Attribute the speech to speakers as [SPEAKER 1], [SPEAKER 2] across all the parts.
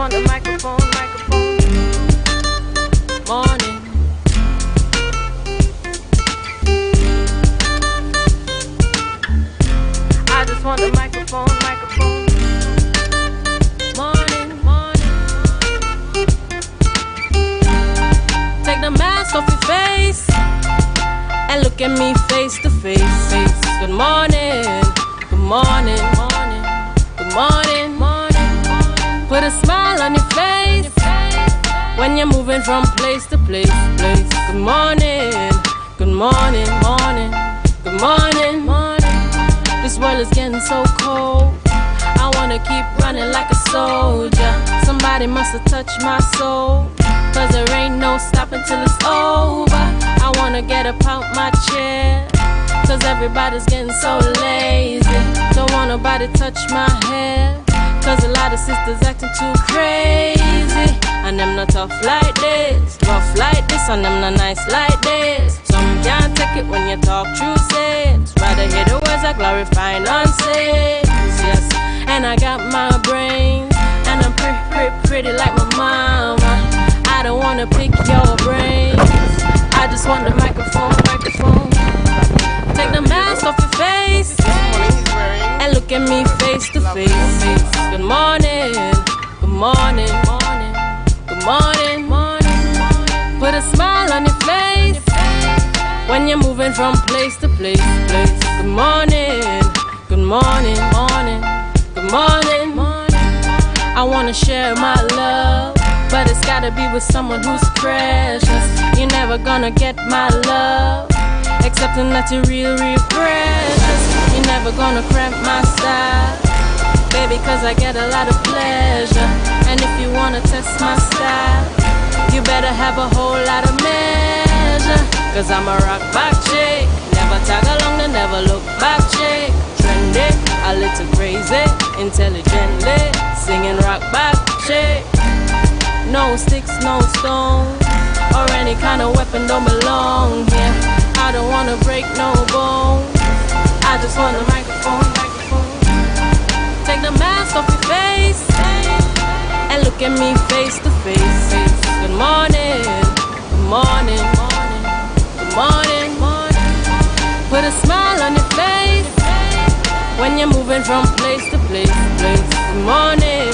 [SPEAKER 1] want the microphone. Morning. I just want the microphone. Morning. Take the mask off your face and look at me face to face. Good morning. Put a smile on your face when you're moving from place to place. Good morning. This world is getting so cold. I wanna keep running like a soldier. Somebody must have touched my soul, 'cause there ain't no stopping till it's over. I wanna get up out my chair, 'cause everybody's getting so lazy. Don't want nobody touch my hair, 'cause a lot of sisters acting too crazy. And them not tough like this, rough like this, and them not nice like this. Some can't take it when you talk true sense. Rather hear the words that glorify nonsense. Yes, and I got my brains, and I'm pretty like my mama. I don't wanna pick your brains, I just want the microphone. Take the mask off your face and look at me face to face. Good morning. Put a smile on your face when you're moving from place to place. Good morning. I wanna share my love, but it's gotta be with someone who's precious. You're never gonna get my love, accepting that you're real precious. You're never gonna cramp my style, baby, 'cause I get a lot of pleasure. And if you wanna test my style, you better have a whole lot of measure, 'cause I'm a rock back chick, never tag along and never look back chick. Trendy, a little crazy, intelligently singing rock back chick. No sticks, no stones, or any kind of weapon don't belong here. I don't wanna break no bones, I just want a microphone. Take the mask off your face and look at me face to face. Good morning. Put a smile on your face when you're moving from place to place. Good morning.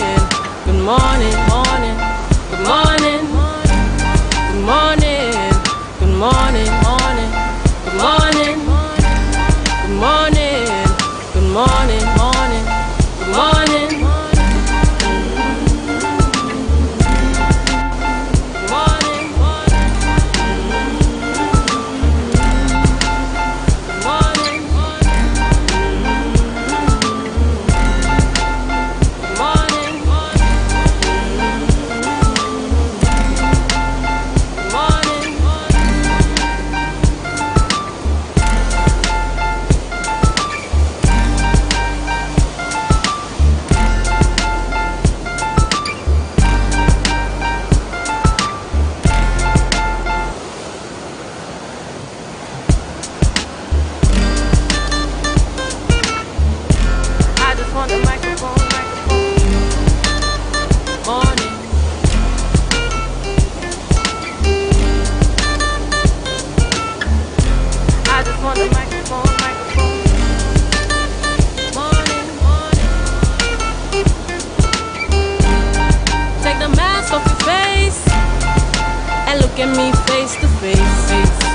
[SPEAKER 1] Look at me face to face.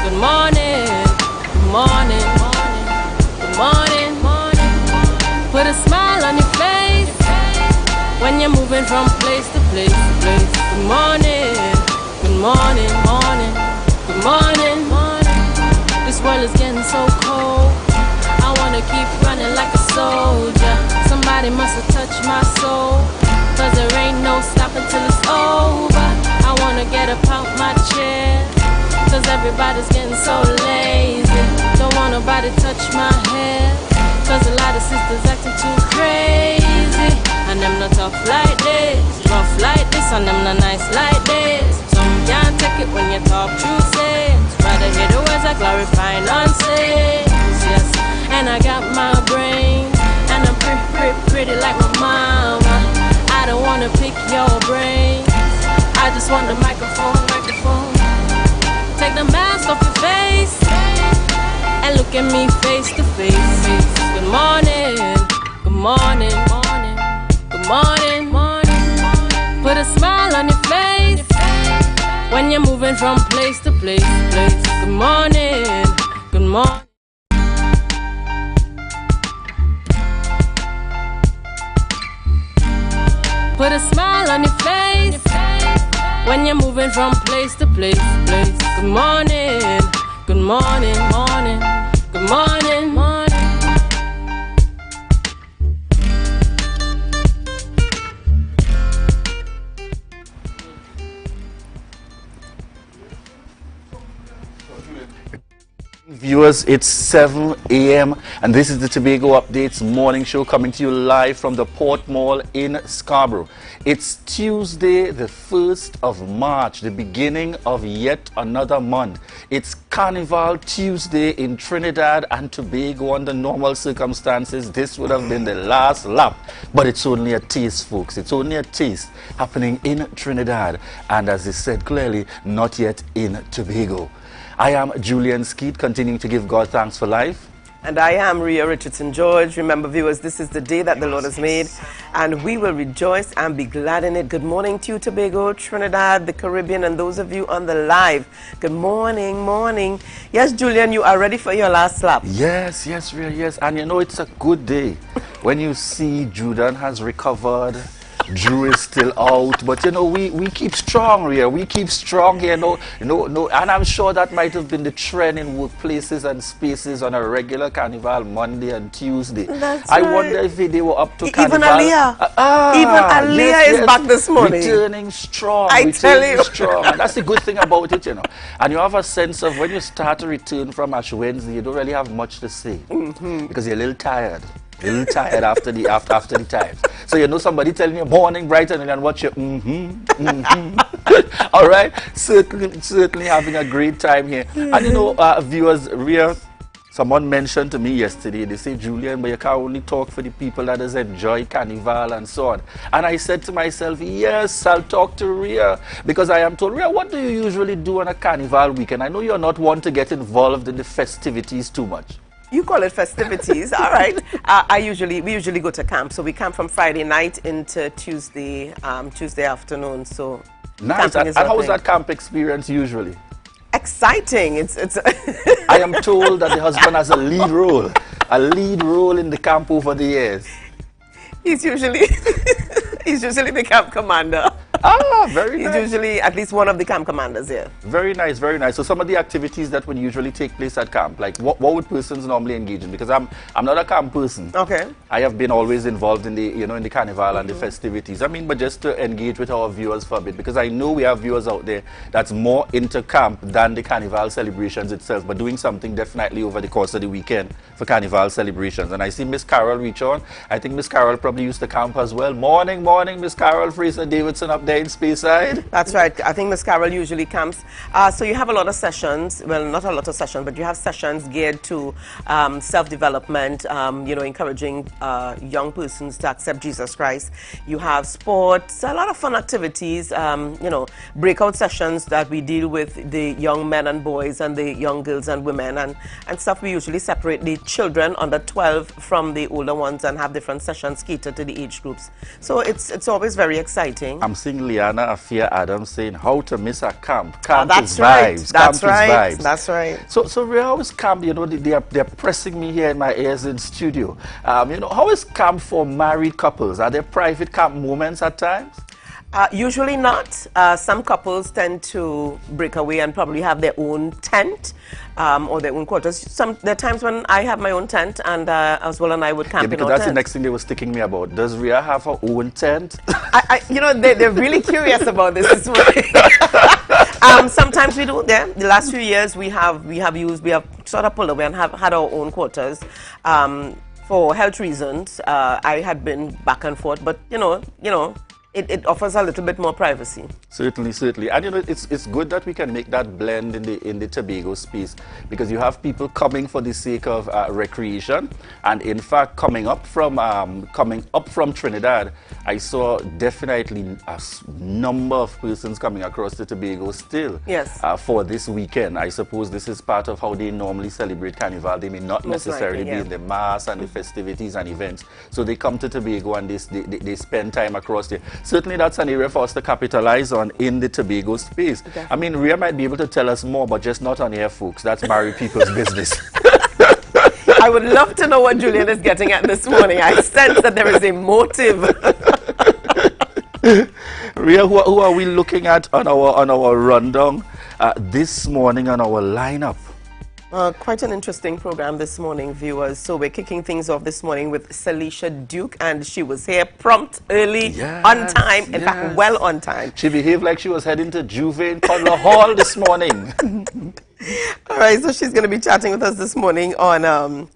[SPEAKER 1] Good morning. Put a smile on your face when you're moving from place to place. Good morning. This world is getting so cold. I wanna keep running like a soldier. Somebody must have touched my soul, 'cause there ain't no stopping till it's over. I wanna get up out my chair, 'cause everybody's getting so lazy. Don't want nobody touch my hair, 'cause a lot of sisters acting too crazy. And them not tough like this, rough like this, and them not nice like this. Some can't take it when you talk true sense. Rather hear the words that glorify nonsense. Yes, and I got my brains, and I'm pretty like my mama. I don't wanna pick your brain, morning, morning, good morning, morning. Put a smile on your face when you're moving from place to place, place. Good morning, good morning. Put a smile on your face when you're moving from place to place, place. Good morning, good morning, morning, good morning, morning.
[SPEAKER 2] Viewers, it's 7 a.m. and this is the Tobago Updates morning show coming to you live from the Port Mall in Scarborough. It's Tuesday, the 1st of March, the beginning of yet another month. It's Carnival Tuesday in Trinidad and Tobago. Under normal circumstances, this would have been the last lap, but it's only a taste, folks. It's only a taste happening in Trinidad, and as I said clearly, not yet in Tobago. I am Julian Skeet, continuing to give God thanks for life.
[SPEAKER 3] And I am Ria Richardson George. Remember, viewers, this is the day that the Lord has made, and we will rejoice and be glad in it. Good morning to you, Tobago, Trinidad, the Caribbean, and those of you on the live. Good morning, morning. Yes, Julian, you are ready for your last lap.
[SPEAKER 2] Yes, yes, Ria, yes. And you know, it's a good day when you see Judan has recovered. Drew is still out, but you know, we keep strong here. We keep strong here. No, and I'm sure that might have been the trend in workplaces and spaces on a regular carnival Monday and Tuesday.
[SPEAKER 3] That's
[SPEAKER 2] I
[SPEAKER 3] right.
[SPEAKER 2] wonder if they were up to
[SPEAKER 3] Even
[SPEAKER 2] carnival.
[SPEAKER 3] Aliyah. Even Aliyah is back this morning.
[SPEAKER 2] Returning strong.
[SPEAKER 3] I tell you.
[SPEAKER 2] Strong. And that's the good thing about it, you know. And you have a sense of when you start to return from Ash Wednesday, you don't really have much to say because you're a little tired. A little tired after the times. So you know somebody telling you morning bright and then what you all right, certainly having a great time here. And you know, viewers, Ria, someone mentioned to me yesterday, they say, Julian, but you can't only talk for the people that has enjoyed Carnival and so on. And I said to myself, yes, I'll talk to Ria, because I am told, Ria, what do you usually do on a Carnival weekend? I know you're not one to get involved in the festivities too much.
[SPEAKER 3] You call it festivities, all right. We usually go to camp, so we camp from Friday night into Tuesday afternoon. So
[SPEAKER 2] nice. And how was that camp experience usually?
[SPEAKER 3] Exciting. It's.
[SPEAKER 2] I am told that the husband has a lead role in the camp over the years.
[SPEAKER 3] He's usually the camp commander.
[SPEAKER 2] Ah, very nice.
[SPEAKER 3] He's usually at least one of the camp commanders here.
[SPEAKER 2] Very nice, very nice. So some of the activities that would usually take place at camp, like what would persons normally engage in? Because I'm not a camp person.
[SPEAKER 3] Okay.
[SPEAKER 2] I have been always involved in the in the carnival and the festivities. I mean, but just to engage with our viewers for a bit, because I know we have viewers out there that's more into camp than the carnival celebrations itself, but doing something definitely over the course of the weekend for carnival celebrations. And I see Miss Carol reach on. I think Miss Carol probably used to camp as well. Morning, Miss Carol Fraser Davidson up there in Speyside.
[SPEAKER 3] That's right. I think Miss Carol usually camps. So you have a lot of sessions. Well, not a lot of sessions, but you have sessions geared to self-development, encouraging young persons to accept Jesus Christ. You have sports, a lot of fun activities, breakout sessions that we deal with the young men and boys and the young girls and women and stuff. We usually separate the children under 12 from the older ones and have different sessions catered to the age groups. So it's always very exciting.
[SPEAKER 2] I'm seeing Liana Afia Adams saying how to miss a camp. Camp
[SPEAKER 3] that's
[SPEAKER 2] is
[SPEAKER 3] right.
[SPEAKER 2] vibes.
[SPEAKER 3] That's
[SPEAKER 2] camp
[SPEAKER 3] right.
[SPEAKER 2] Is vibes.
[SPEAKER 3] That's right.
[SPEAKER 2] So how is camp? They're pressing me here in my ears in studio. How is camp for married couples? Are there private camp moments at times?
[SPEAKER 3] Usually not. Some couples tend to break away and probably have their own tent or their own quarters. There are times when I have my own tent and as well, and I would camp in our
[SPEAKER 2] because that's
[SPEAKER 3] tent.
[SPEAKER 2] the next thing they were sticking me about. Does Ria have her own tent?
[SPEAKER 3] They're really curious about this morning. Sometimes we do. Yeah, the last few years we have sort of pulled away and have had our own quarters. For health reasons, I had been back and forth, but it offers a little bit more privacy.
[SPEAKER 2] Certainly, certainly. And you know, it's good that we can make that blend in the Tobago space, because you have people coming for the sake of recreation, and in fact coming up from Trinidad, I saw definitely a number of persons coming across the Tobago still.
[SPEAKER 3] Yes.
[SPEAKER 2] For this weekend. I suppose this is part of how they normally celebrate Carnival. They may not
[SPEAKER 3] Most
[SPEAKER 2] necessarily
[SPEAKER 3] likely, yeah.
[SPEAKER 2] be in the mass and the festivities and events, so they come to Tobago and they spend time across there. Certainly that's an area for us to capitalize on in the Tobago space.
[SPEAKER 3] Definitely.
[SPEAKER 2] I mean, Rhea might be able to tell us more, but just not on air, folks. That's married people's business.
[SPEAKER 3] I would love to know what Julian is getting at this morning. I sense that there is a motive.
[SPEAKER 2] Rhea, who are we looking at on our rundown this morning on our lineup?
[SPEAKER 3] Quite an interesting program this morning, viewers. So we're kicking things off this morning with Salisha Duke, and she was here prompt, early, on time. In fact, well on time.
[SPEAKER 2] She behaved like she was heading to Juve in Cutler Hall this morning.
[SPEAKER 3] All right, so she's going to be chatting with us this morning on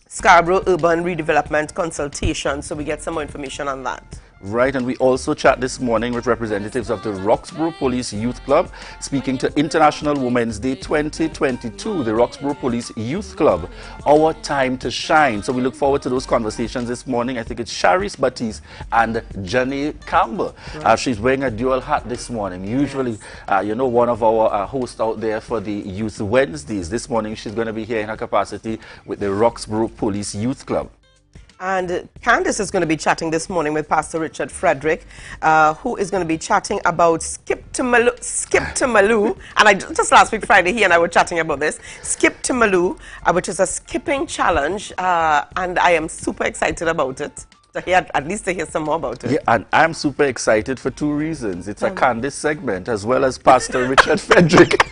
[SPEAKER 3] Scarborough Urban Redevelopment Consultation. So we get some more information on that.
[SPEAKER 2] Right, and we also chat this morning with representatives of the Roxborough Police Youth Club, speaking to International Women's Day 2022, the Roxborough Police Youth Club, our time to shine. So we look forward to those conversations this morning. I think it's Charis Batiste and Jenny Campbell. Right. She's wearing a dual hat this morning. Usually, you know, one of our hosts out there for the Youth Wednesdays. This morning, she's going to be here in her capacity with the Roxborough Police Youth Club.
[SPEAKER 3] And Candace is going to be chatting this morning with Pastor Richard Frederick, who is going to be chatting about Skip to Maloo. And just last week, Friday, he and I were chatting about this. Skip to Maloo, which is a skipping challenge. And I am super excited about it. At least to hear some more about it.
[SPEAKER 2] Yeah, and I'm super excited for two reasons. It's a Candace segment, as well as Pastor Richard Frederick.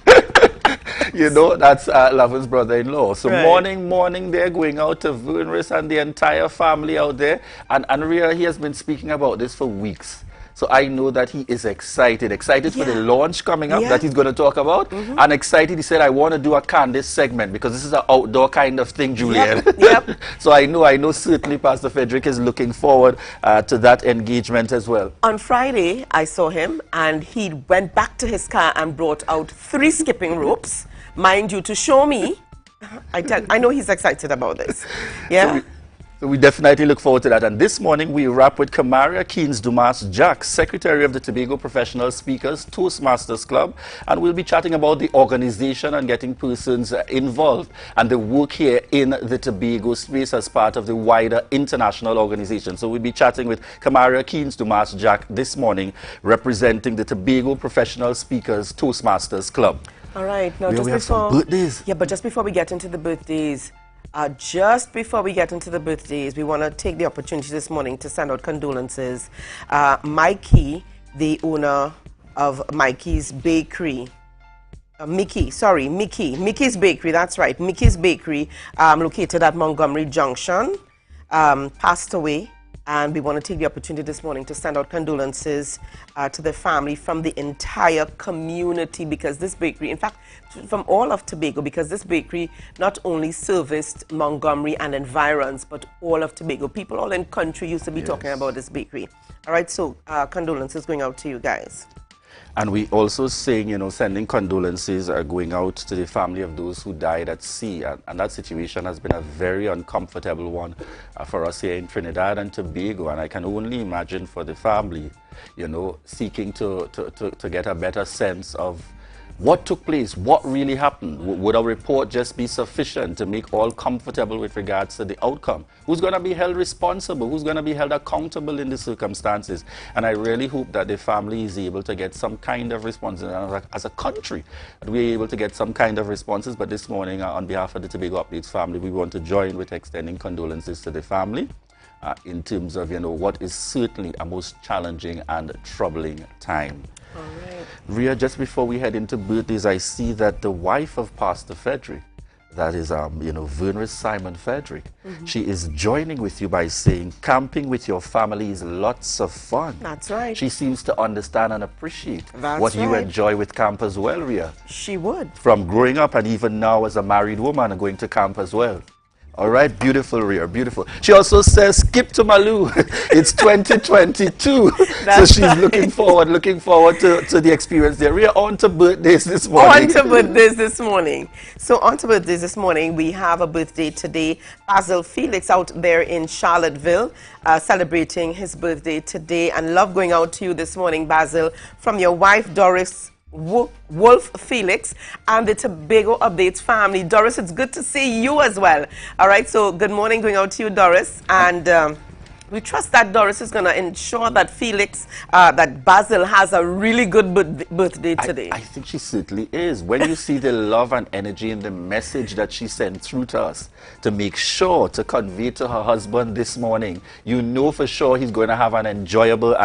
[SPEAKER 2] You know, that's Lavin's brother-in-law. So
[SPEAKER 3] right.
[SPEAKER 2] morning, they're going out to Vernris and the entire family out there. And Rhea, he has been speaking about this for weeks. So I know that he is excited for the launch coming up that he's going to talk about. And excited, he said, I want to do a Candace segment because this is an outdoor kind of thing, Julian.
[SPEAKER 3] Yep.
[SPEAKER 2] So I know certainly Pastor Frederick is looking forward to that engagement as well.
[SPEAKER 3] On Friday, I saw him and he went back to his car and brought out 3 skipping ropes, mind you, to show me. I know he's excited about this. Yeah.
[SPEAKER 2] So we definitely look forward to that. And this morning, we wrap with Kamaria Keynes-Dumas-Jack, Secretary of the Tobago Professional Speakers Toastmasters Club. And we'll be chatting about the organization and getting persons involved and the work here in the Tobago space as part of the wider international organization. So we'll be chatting with Kamaria Keynes-Dumas-Jack this morning, representing the Tobago Professional Speakers Toastmasters Club.
[SPEAKER 3] All right. Now,
[SPEAKER 2] we have some birthdays.
[SPEAKER 3] Yeah, but just before we get into the birthdays, we want to take the opportunity this morning to send out condolences. Mikey, the owner of Mikey's Bakery, Mickey's Bakery, that's right, Mickey's Bakery, located at Montgomery Junction, passed away. And we want to take the opportunity this morning to send out condolences to the family from the entire community, because this bakery, in fact, from all of Tobago, because this bakery not only serviced Montgomery and environs, but all of Tobago. People all in country used to be talking about this bakery. All right, so condolences going out to you guys.
[SPEAKER 2] And we also saying, you know, sending condolences are going out to the family of those who died at sea. And that situation has been a very uncomfortable one for us here in Trinidad and Tobago. And I can only imagine for the family, you know, seeking to get a better sense of what took place, what really happened. Would a report just be sufficient to make all comfortable with regards to the outcome? Who's going to be held responsible? Who's going to be held accountable in the circumstances? And I really hope that the family is able to get some kind of response. And as a country, that we're able to get some kind of responses. But this morning, on behalf of the Tobago Updates family, we want to join with extending condolences to the family in terms of, you know, what is certainly a most challenging and troubling time.
[SPEAKER 3] All right.
[SPEAKER 2] Rhea, just before we head into birthdays, I see that the wife of Pastor Frederick, that is, Vernris Simon Frederick, she is joining with you by saying, camping with your family is lots of fun.
[SPEAKER 3] That's right.
[SPEAKER 2] She seems to understand and appreciate what you enjoy with camp as well, Rhea.
[SPEAKER 3] She would.
[SPEAKER 2] From growing up and even now as a married woman and going to camp as well. All right, beautiful, Rhea, beautiful. She also says, skip to Malou. It's 2022. So she's
[SPEAKER 3] right.
[SPEAKER 2] looking forward to the experience there. Rhea, on to birthdays this morning.
[SPEAKER 3] On to birthdays this morning. So on to birthdays this morning, we have a birthday today. Basil Felix out there in Charlottesville, celebrating his birthday today. And love going out to you this morning, Basil, from your wife, Doris Wolf Felix, and the Tobago Updates family. Doris, it's good to see you as well. All right, so good morning going out to you, Doris. And we trust that Doris is going to ensure that Felix, that Basil has a really good birthday today.
[SPEAKER 2] I think she certainly is. When you see the love and energy in the message that she sent through to us to make sure to convey to her husband this morning, you know for sure he's going to have an enjoyable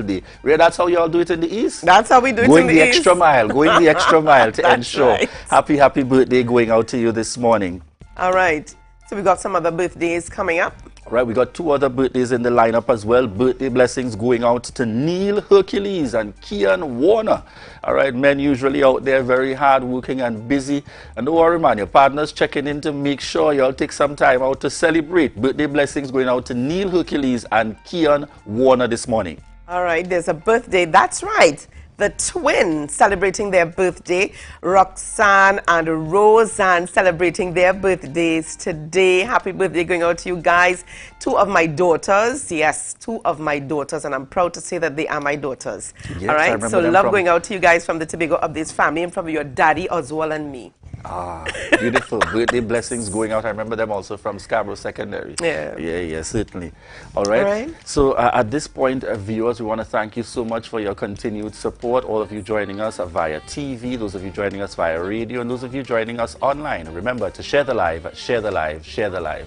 [SPEAKER 2] day. Rhea, that's how you all do it in the East?
[SPEAKER 3] That's how we do it in the East.
[SPEAKER 2] Going the extra mile to ensure.
[SPEAKER 3] Right.
[SPEAKER 2] Happy birthday going out to you this morning.
[SPEAKER 3] All right. So we got some other birthdays coming up.
[SPEAKER 2] All right, we got two other birthdays in the lineup as well. Birthday blessings going out to Neil Hercules and Kian Warner. All right, men usually out there very hard working and busy. And don't worry, man, your partner's checking in to make sure y'all take some time out to celebrate. Birthday blessings going out to Neil Hercules and Kian Warner this morning.
[SPEAKER 3] All right, there's a birthday. That's right. The twins celebrating their birthday. Roxanne and Roseanne celebrating their birthdays today. Happy birthday going out to you guys. Two of my daughters. Yes, two of my daughters. And I'm proud to say that they are my daughters.
[SPEAKER 2] Yes,
[SPEAKER 3] all right, so love going out to you guys from the Tobago Updates family and from your daddy, Oswald, and me.
[SPEAKER 2] Ah, beautiful. Birthday blessings going out. I remember them also from Scarborough Secondary. Yeah, certainly. All right. So at this point, viewers, we want to thank you so much for your continued support. All of you joining us via TV, those of you joining us via radio, and those of you joining us online. Remember to share the live, share the live, share the live.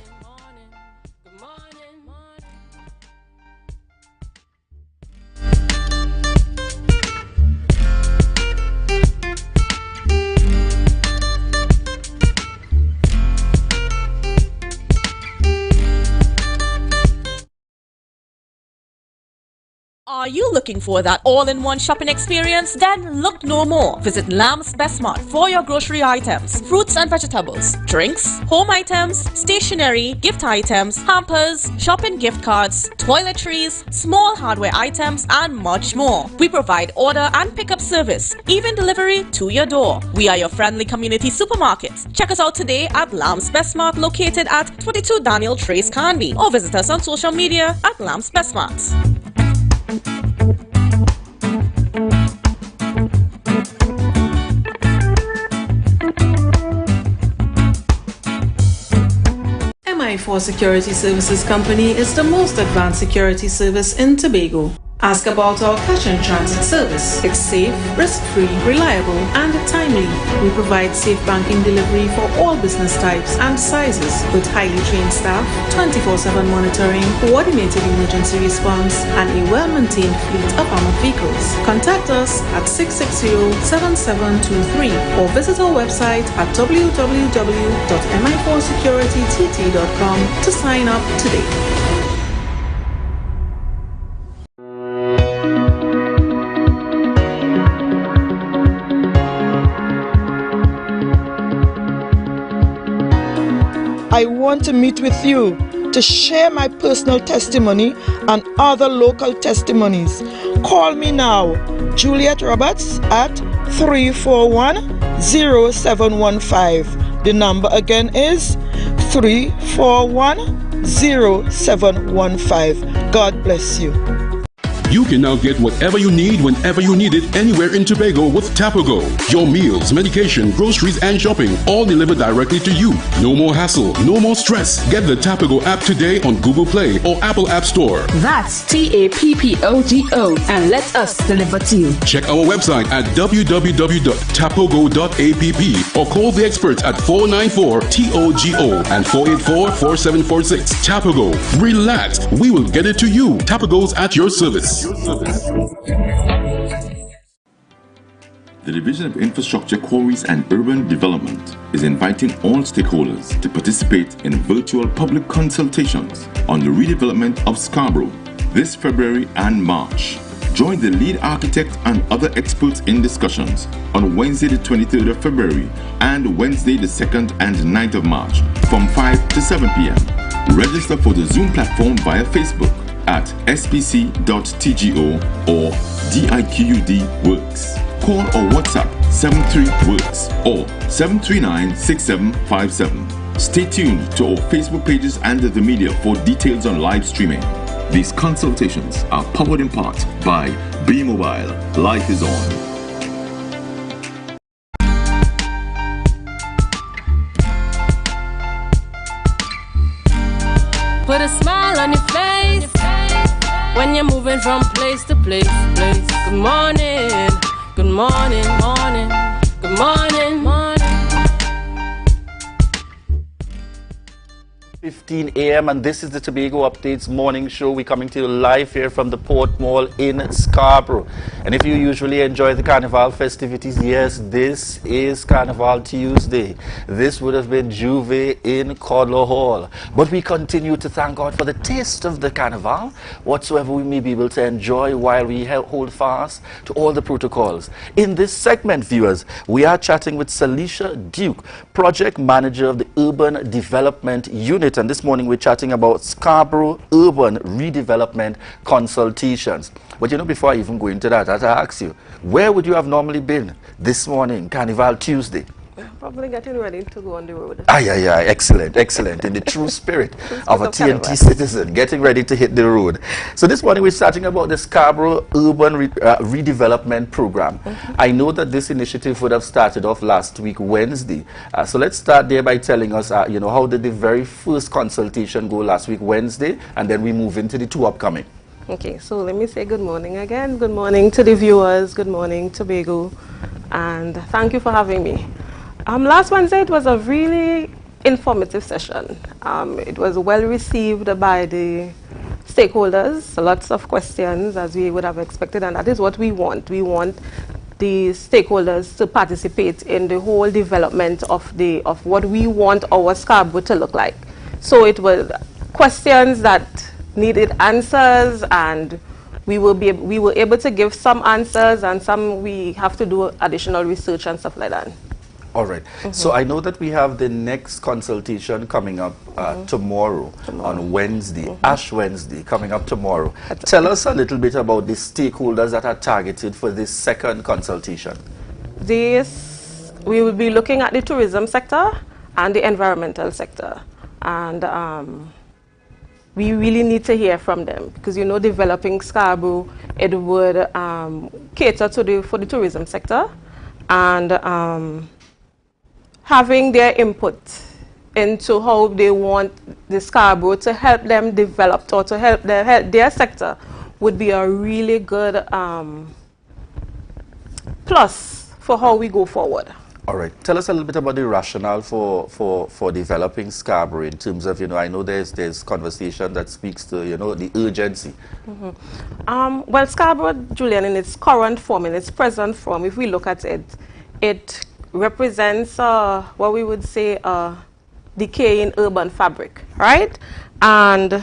[SPEAKER 4] Are you looking for that all-in-one shopping experience? Then look no more. Visit Lamb's Best Mart for your grocery items, fruits and vegetables, drinks, home items, stationery, gift items, hampers, shopping gift cards, toiletries, small hardware items, and much more. We provide order and pickup service, even delivery to your door. We are your friendly community supermarket. Check us out today at Lamb's Best Mart, located at 22 Daniel Trace Canby, or visit us on social media at Lamb's Best Mart.
[SPEAKER 5] MI4 Security Services Company is the most advanced security service in Tobago. Ask about our cash and transit service. It's safe, risk-free, reliable, and timely. We provide safe banking delivery for all business types and sizes with highly trained staff, 24/7 monitoring, coordinated emergency response, and a well-maintained fleet of armored vehicles. Contact us at 660-7723 or visit our website at www.mi4securitytt.com to sign up today.
[SPEAKER 6] I want to meet with you to share my personal testimony and other local testimonies. Call me now, Juliet Roberts, at 341-0715. The number again is 341-0715. God bless you.
[SPEAKER 7] You can now get whatever you need whenever you need it anywhere in Tobago with Tobago. Your meals, medication, groceries, and shopping all delivered directly to you. No more hassle, no more stress. Get the Tobago app today on Google Play or Apple App Store.
[SPEAKER 8] That's TAPPOGO and let us deliver to you.
[SPEAKER 7] Check our website at www.tapogo.app or call the experts at 494-TOGO and 484-4746. Tobago. Relax. We will get it to you. Tobago's at your service.
[SPEAKER 9] The Division of Infrastructure, Quarries and Urban Development is inviting all stakeholders to participate in virtual public consultations on the redevelopment of Scarborough this February and March. Join the lead architect and other experts in discussions on Wednesday the 23rd of February and Wednesday the 2nd and 9th of March from 5 to 7 p.m. Register for the Zoom platform via Facebook at spc.tgo or DIQUD Works. Call or WhatsApp 73-WORKS or 739-6757. Stay tuned to our Facebook pages and the media for details on live streaming. These consultations are powered in part by B-Mobile. Life is on.
[SPEAKER 1] Put a smile on your face when you're moving from place to place. Good morning, good morning, morning, good morning, morning.
[SPEAKER 2] 15 a.m. and this is the Tobago Updates morning show. We're coming to you live here from the Port Mall in Scarborough. And if you usually enjoy the Carnival festivities, yes, this is Carnival Tuesday. This would have been Juve in Codler Hall. But we continue to thank God for the taste of the Carnival, whatsoever we may be able to enjoy while we hold fast to all the protocols. In this segment, viewers, we are chatting with Salisha Duke, Project Manager of the Urban Development Unit. And this morning we're chatting about Scarborough Urban Redevelopment Consultations. But you know, before I even go into that, I have to ask you, where would you have normally been this morning, Carnival Tuesday?
[SPEAKER 3] Probably getting ready to go on the road.
[SPEAKER 2] Yeah, excellent, excellent. In the true spirit of a TNT citizen, getting ready to hit the road. So this morning we're chatting about the Scarborough Urban Redevelopment Program. I know that this initiative would have started off last week, Wednesday. So let's start there by telling us, you know, how did the very first consultation go last week, Wednesday, and then we move into the two upcoming.
[SPEAKER 10] Okay, so let me say good morning again. Good morning to the viewers. Good morning, Tobago. And thank you for having me. Last Wednesday, it was a really informative session. It was well received by the stakeholders, lots of questions as we would have expected, and that is what we want. We want the stakeholders to participate in the whole development of what we want our Scarborough to look like. So it was questions that needed answers, and we were able to give some answers, and some we have to do additional research and stuff like that.
[SPEAKER 2] All right. So I know that we have the next consultation coming up tomorrow on Wednesday, Ash Wednesday, coming up tomorrow. Tell us a little bit about the stakeholders that are targeted for this second consultation.
[SPEAKER 10] We will be looking at the tourism sector and the environmental sector. And we really need to hear from them because, you know, developing Scarborough, it would cater to for the tourism sector, and having their input into how they want the Scarborough to help them develop or to help their sector would be a really good plus for how we go forward.
[SPEAKER 2] All right. Tell us a little bit about the rationale for developing Scarborough in terms of, you know, I know there's conversation that speaks to, you know, the urgency.
[SPEAKER 10] Well, Scarborough, Julian, in its current form, in its present form, if we look at it, it represents what we would say a decay in urban fabric, right? And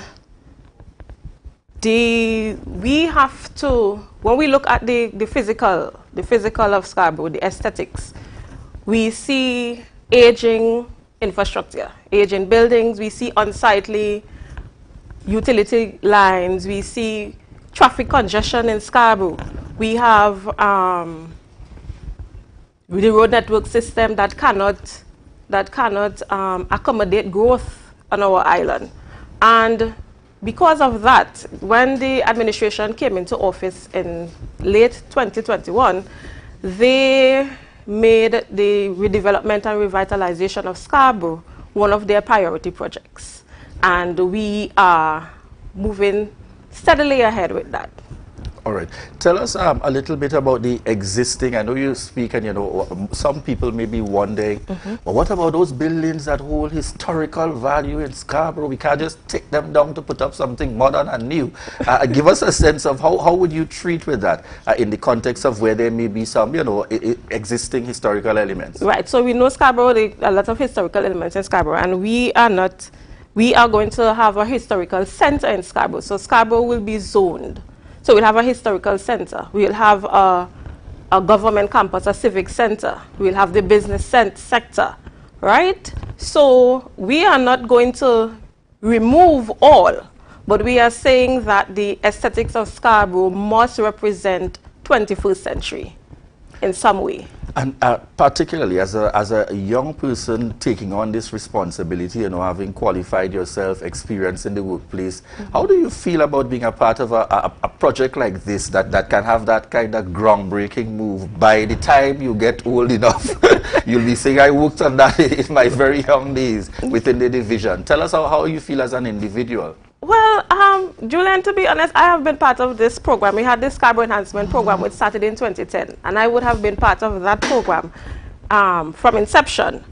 [SPEAKER 10] we have to, when we look at the physical of Scarborough, the aesthetics, we see aging infrastructure, aging buildings, we see unsightly utility lines, we see traffic congestion in Scarborough. We have the road network system that cannot accommodate growth on our island. And because of that, when the administration came into office in late 2021, they made the redevelopment and revitalization of Scarborough one of their priority projects. And we are moving steadily ahead with that.
[SPEAKER 2] All right. Tell us a little bit about the existing, I know you speak and, you know, some people may be wondering, but what about those buildings that hold historical value in Scarborough? We can't just take them down to put up something modern and new. Give us a sense of how would you treat with that in the context of where there may be some, you know, existing historical elements?
[SPEAKER 10] Right. So we know Scarborough, a lot of historical elements in Scarborough, and we are going to have a historical center in Scarborough. So Scarborough will be zoned. So we'll have a historical center. We'll have a government campus, a civic center. We'll have the business sector, right? So we are not going to remove all, but we are saying that the aesthetics of Scarborough must represent 21st century in some way.
[SPEAKER 2] And particularly as a young person taking on this responsibility, you know, having qualified yourself, experience in the workplace, how do you feel about being a part of a project like this that can have that kind of groundbreaking move? By the time you get old enough, you'll be saying, I worked on that in my very young days within the division. Tell us how you feel as an individual.
[SPEAKER 10] Well, Julian, to be honest, I have been part of this program. We had this Scarborough Enhancement Program, which started in 2010, and I would have been part of that program from inception.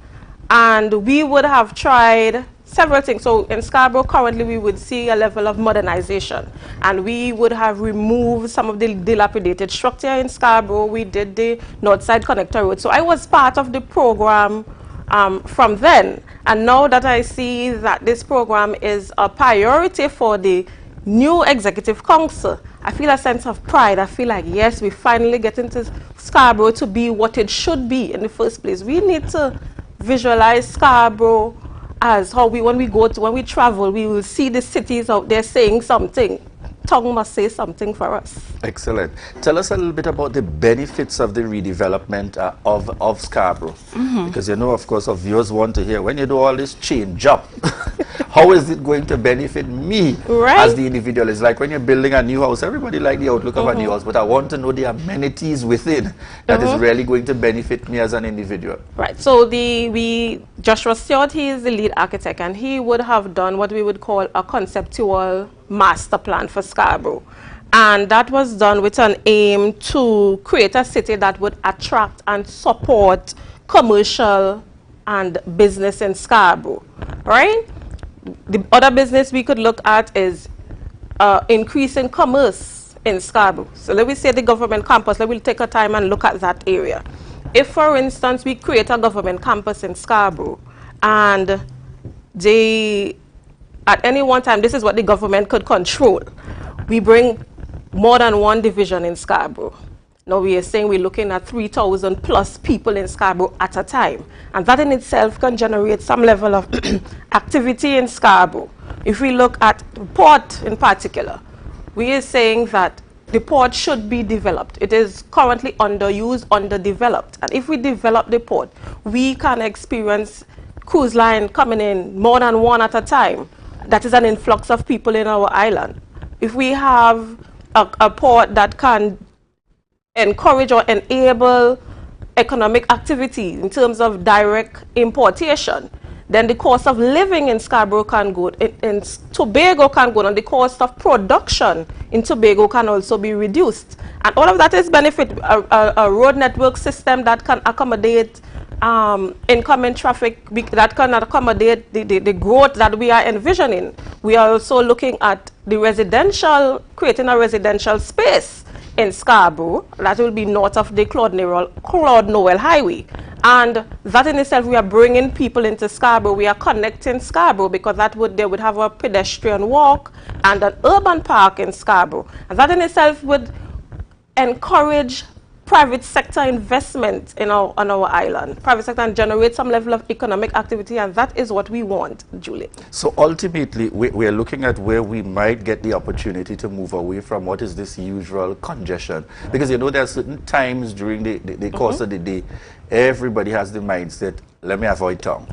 [SPEAKER 10] And we would have tried several things. So in Scarborough, currently, we would see a level of modernization, and we would have removed some of the dilapidated structure in Scarborough. We did the Northside Connector Road. So I was part of the program from then, and now that I see that this program is a priority for the new Executive Council, I feel a sense of pride. I feel like, yes, we finally get into Scarborough to be what it should be in the first place. We need to visualize Scarborough as how when we travel, we will see the cities out there saying something. Tongue must say something for us.
[SPEAKER 2] Excellent. Tell us a little bit about the benefits of the redevelopment of Scarborough. Because you know, of course, our viewers want to hear, when you do all this change up, how is it going to benefit me as the individual? It's like when you're building a new house, everybody like the outlook of a new house, but I want to know the amenities within that is really going to benefit me as an individual.
[SPEAKER 10] Right. So Joshua Stewart, he is the lead architect, and he would have done what we would call a conceptual master plan for Scarborough. And that was done with an aim to create a city that would attract and support commercial and business in Scarborough, right? The other business we could look at is increasing commerce in Scarborough. So let me say the government campus, let me take a time and look at that area. If, for instance, we create a government campus in Scarborough, and at any one time, this is what the government could control. We bring more than one division in Scarborough. Now we are saying we're looking at 3,000 plus people in Scarborough at a time. And that in itself can generate some level of activity in Scarborough. If we look at the port in particular, we are saying that the port should be developed. It is currently underused, underdeveloped. And if we develop the port, we can experience cruise line coming in more than one at a time. That is an influx of people in our island. If we have a port that can encourage or enable economic activity in terms of direct importation, then the cost of living in Scarborough can go, in Tobago can go, and the cost of production in Tobago can also be reduced. And all of that is benefit, a road network system that can accommodate incoming traffic, that can accommodate the growth that we are envisioning. We are also looking at the residential, creating a residential space in Scarborough that will be north of the Claude Noel Highway. And that in itself, we are bringing people into Scarborough. We are connecting Scarborough, because they would have a pedestrian walk and an urban park in Scarborough. And that in itself would encourage private sector investment on our island, private sector, and generate some level of economic activity, and that is what we want, Julie.
[SPEAKER 2] So ultimately, we're looking at where we might get the opportunity to move away from what is this usual congestion. Because you know there are certain times during the course of the day, everybody has the mindset, let me avoid town.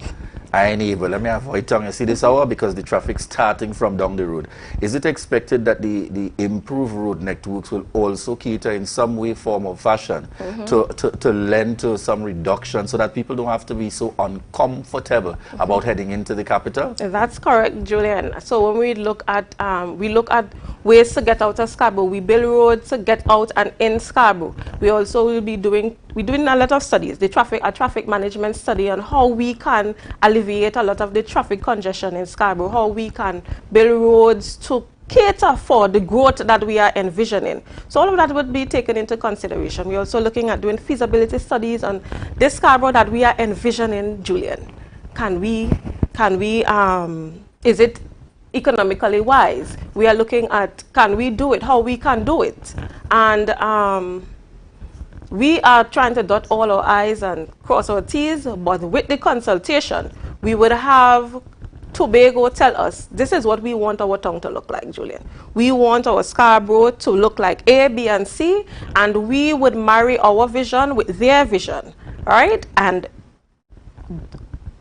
[SPEAKER 2] I ain't able, let me avoid town. You see this hour because the traffic starting from down the road. Is it expected that the improved road networks will also cater in some way, form or fashion to lend to some reduction so that people don't have to be so uncomfortable about heading into the capital?
[SPEAKER 10] That's correct, Julian. So when we look at ways to get out of Scarborough, we build roads to get out and in Scarborough. We also will be doing a lot of studies, a traffic management study on how we can alleviate a lot of the traffic congestion in Scarborough, how we can build roads to cater for the growth that we are envisioning. So all of that would be taken into consideration. We're also looking at doing feasibility studies on this Scarborough that we are envisioning, Julian. Is it economically wise. We are looking at, can we do it, how we can do it. And we are trying to dot all our I's and cross our T's, but with the consultation, we would have Tobago tell us, this is what we want our town to look like, Julian. We want our Scarborough to look like A, B, and C, and we would marry our vision with their vision, all right? And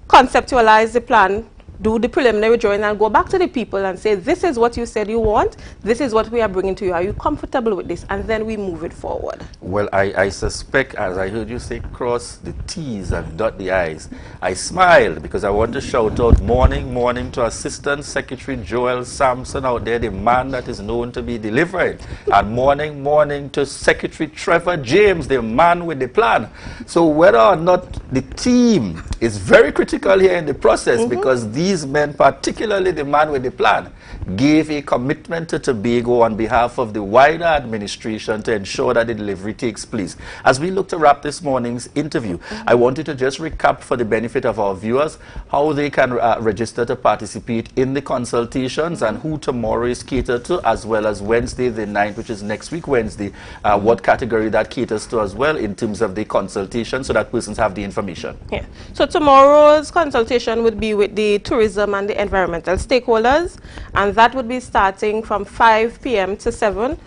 [SPEAKER 10] conceptualize the plan, do the preliminary drawing, and go back to the people and say, this is what you said you want, this is what we are bringing to you, are you comfortable with this? And then we move it forward.
[SPEAKER 2] Well, I suspect, as I heard you say, cross the T's and dot the I's. I smiled because I want to shout out morning to Assistant Secretary Joel Sampson out there, the man that is known to be delivering. And morning to Secretary Trevor James, the man with the plan. So whether or not the team is very critical here in the process, because these men, particularly the man with the plan, gave a commitment to Tobago on behalf of the wider administration to ensure that the delivery takes place. As we look to wrap this morning's interview, I wanted to just recap for the benefit of our viewers how they can register to participate in the consultations and who tomorrow is catered to, as well as Wednesday the 9th, which is next week Wednesday, what category that caters to as well in terms of the consultation, so that persons have the information.
[SPEAKER 10] Yeah. So tomorrow's consultation would be with the tourism and the environmental stakeholders, and that would be starting from 5 p.m. to 7.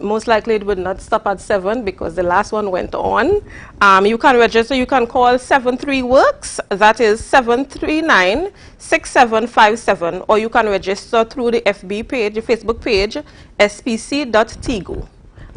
[SPEAKER 10] Most likely it would not stop at 7 because the last one went on. You can register, you can call 73-WORKS, that is 739-6757, or you can register through the FB page, the Facebook page, spc.tigo.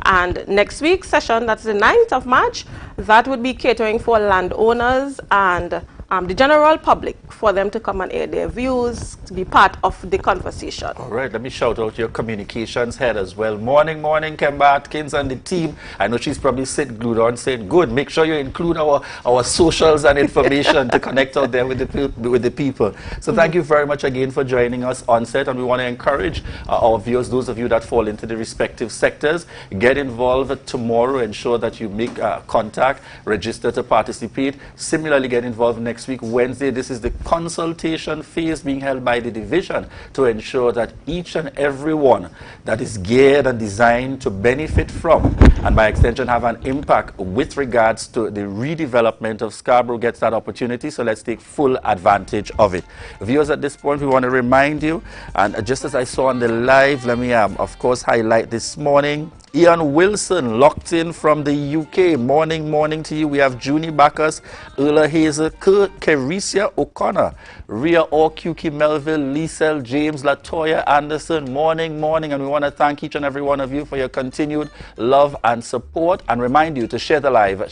[SPEAKER 10] And next week's session, that's the 9th of March, that would be catering for landowners and the general public, for them to come and air their views, to be part of the conversation.
[SPEAKER 2] All right, let me shout out your communications head as well. Morning, Kemba Atkins and the team. I know she's probably sitting glued on saying, good, make sure you include our socials and information to connect out there with the people. So thank you very much again for joining us on set, and we want to encourage our viewers, those of you that fall into the respective sectors, get involved tomorrow, ensure that you make contact, register to participate. Similarly, get involved next week, Wednesday. This is the consultation phase being held by the division to ensure that each and every one that is geared and designed to benefit from, and by extension have an impact with regards to the redevelopment of Scarborough, gets that opportunity. So let's take full advantage of it. Viewers, at this point, we want to remind you, and just as I saw on the live, let me of course highlight this morning, Ian Wilson locked in from the UK. Morning to you. We have Junie Bacchus, Erla Hazel, Keresia O'Connor, Rhea Orcuki Melville, Liesel James, Latoya Anderson. Morning. And we want to thank each and every one of you for your continued love and support, and remind you to share the live.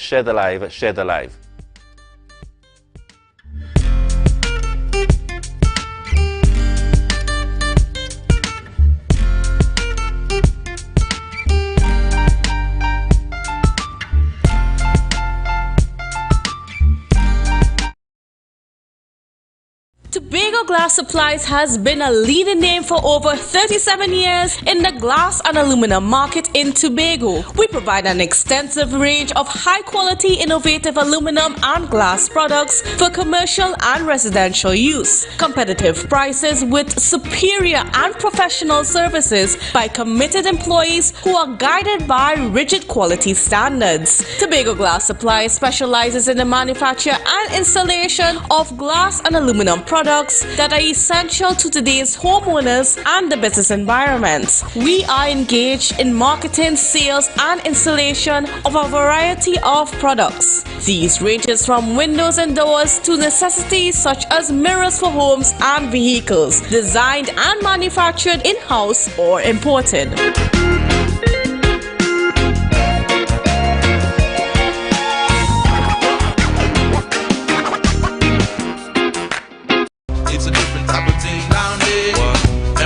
[SPEAKER 4] Tobago Glass Supplies has been a leading name for over 37 years in the glass and aluminum market in Tobago. We provide an extensive range of high-quality, innovative aluminum and glass products for commercial and residential use. Competitive prices with superior and professional services by committed employees who are guided by rigid quality standards. Tobago Glass Supplies specializes in the manufacture and installation of glass and aluminum products that are essential to today's homeowners and the business environment. We are engaged in marketing, sales, and installation of a variety of products. These ranges from windows and doors to necessities such as mirrors for homes and vehicles, designed and manufactured in-house or imported.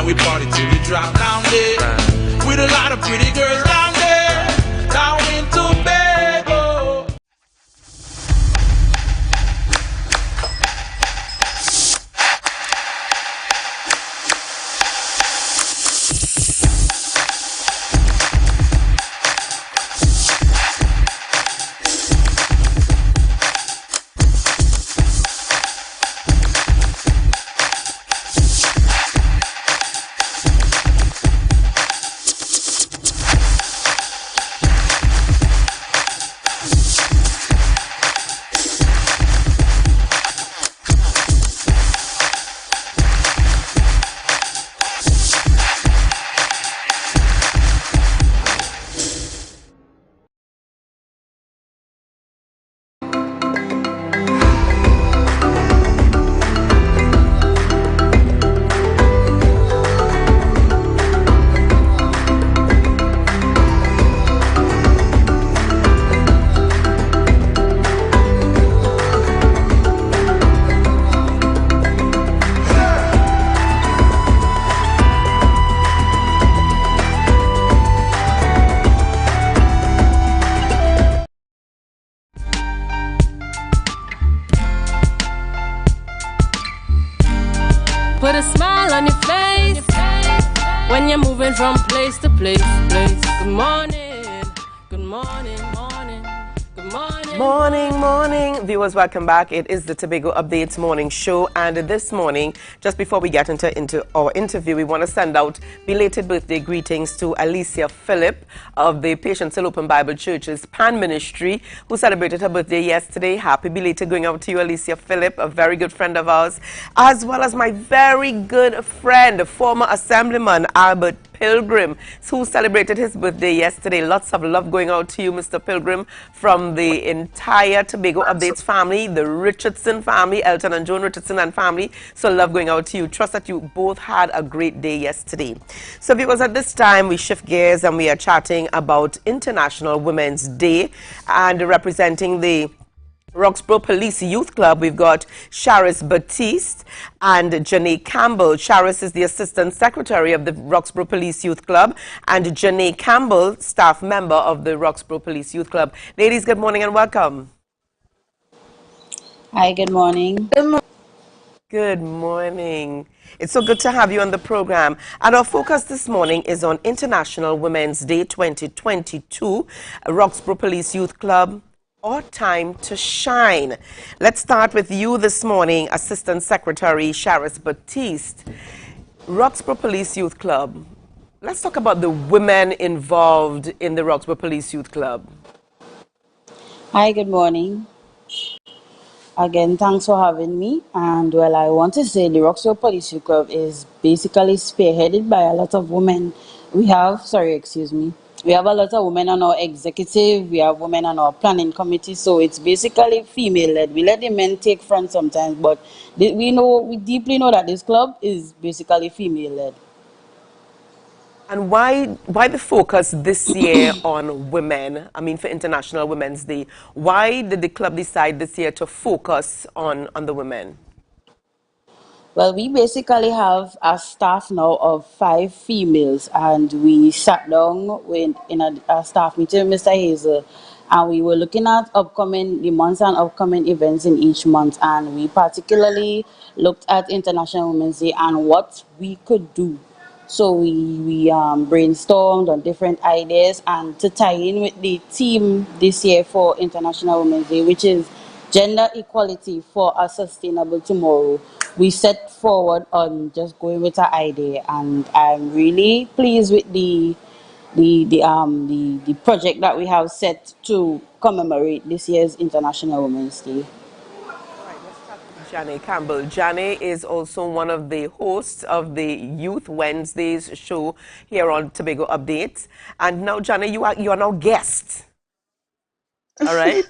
[SPEAKER 11] We party till we drop down there with a lot of pretty girls down there, down in Tobago.
[SPEAKER 1] place. Good morning, good morning, morning, good morning.
[SPEAKER 3] Morning, viewers, welcome back. It is the Tobago Updates morning show, and this morning, just before we get into our interview, we want to send out belated birthday greetings to Alicia Phillip of the Patience Hill Open Bible Church's Pan Ministry, who celebrated her birthday yesterday. Happy belated going out to you, Alicia Phillip, a very good friend of ours, as well as my very good friend, former Assemblyman Albert Pilgrim, who celebrated his birthday yesterday. Lots of love going out to you, Mr. Pilgrim, from the entire Tobago Updates family, the Richardson family, Elton and Joan Richardson and family. So love going out to you. Trust that you both had a great day yesterday. So viewers, at this time we shift gears and we are chatting about International Women's Day, and representing the Roxborough Police Youth Club, we've got Charis Batiste and Janae Campbell. Charis is the Assistant Secretary of the Roxborough Police Youth Club, and Janae Campbell, staff member of the Roxborough Police Youth Club. Ladies, good morning and welcome.
[SPEAKER 12] Hi, good morning.
[SPEAKER 3] Good morning. It's so good to have you on the program. And our focus this morning is on International Women's Day 2022, Roxborough Police Youth Club. Our time to shine. Let's start with you this morning, Assistant Secretary Charis Batiste. Roxborough Police Youth Club. Let's talk about the women involved in the Roxborough Police Youth Club.
[SPEAKER 12] Hi, good morning. Again, thanks for having me. And well, I want to say the Roxborough Police Youth Club is basically spearheaded by a lot of women. We have a lot of women on our executive, we have women on our planning committee, so it's basically female-led. We let the men take front sometimes, but we deeply know that this club is basically female-led.
[SPEAKER 3] And why the focus this year on women? I mean, for International Women's Day, why did the club decide this year to focus on the women?
[SPEAKER 12] Well, we basically have a staff now of 5 females, and we sat down in a staff meeting with Mr. Hazel, and we were looking at the months and upcoming events in each month, and we particularly looked at International Women's Day and what we could do. So we brainstormed on different ideas, and to tie in with the theme this year for International Women's Day, which is gender equality for a sustainable tomorrow, we set forward on just going with our idea, and I'm really pleased with the project that we have set to commemorate this year's International Women's Day.
[SPEAKER 3] Janae Campbell. Janae is also one of the hosts of the Youth Wednesdays show here on Tobago Updates. And now, Janae, you are now guest. All right?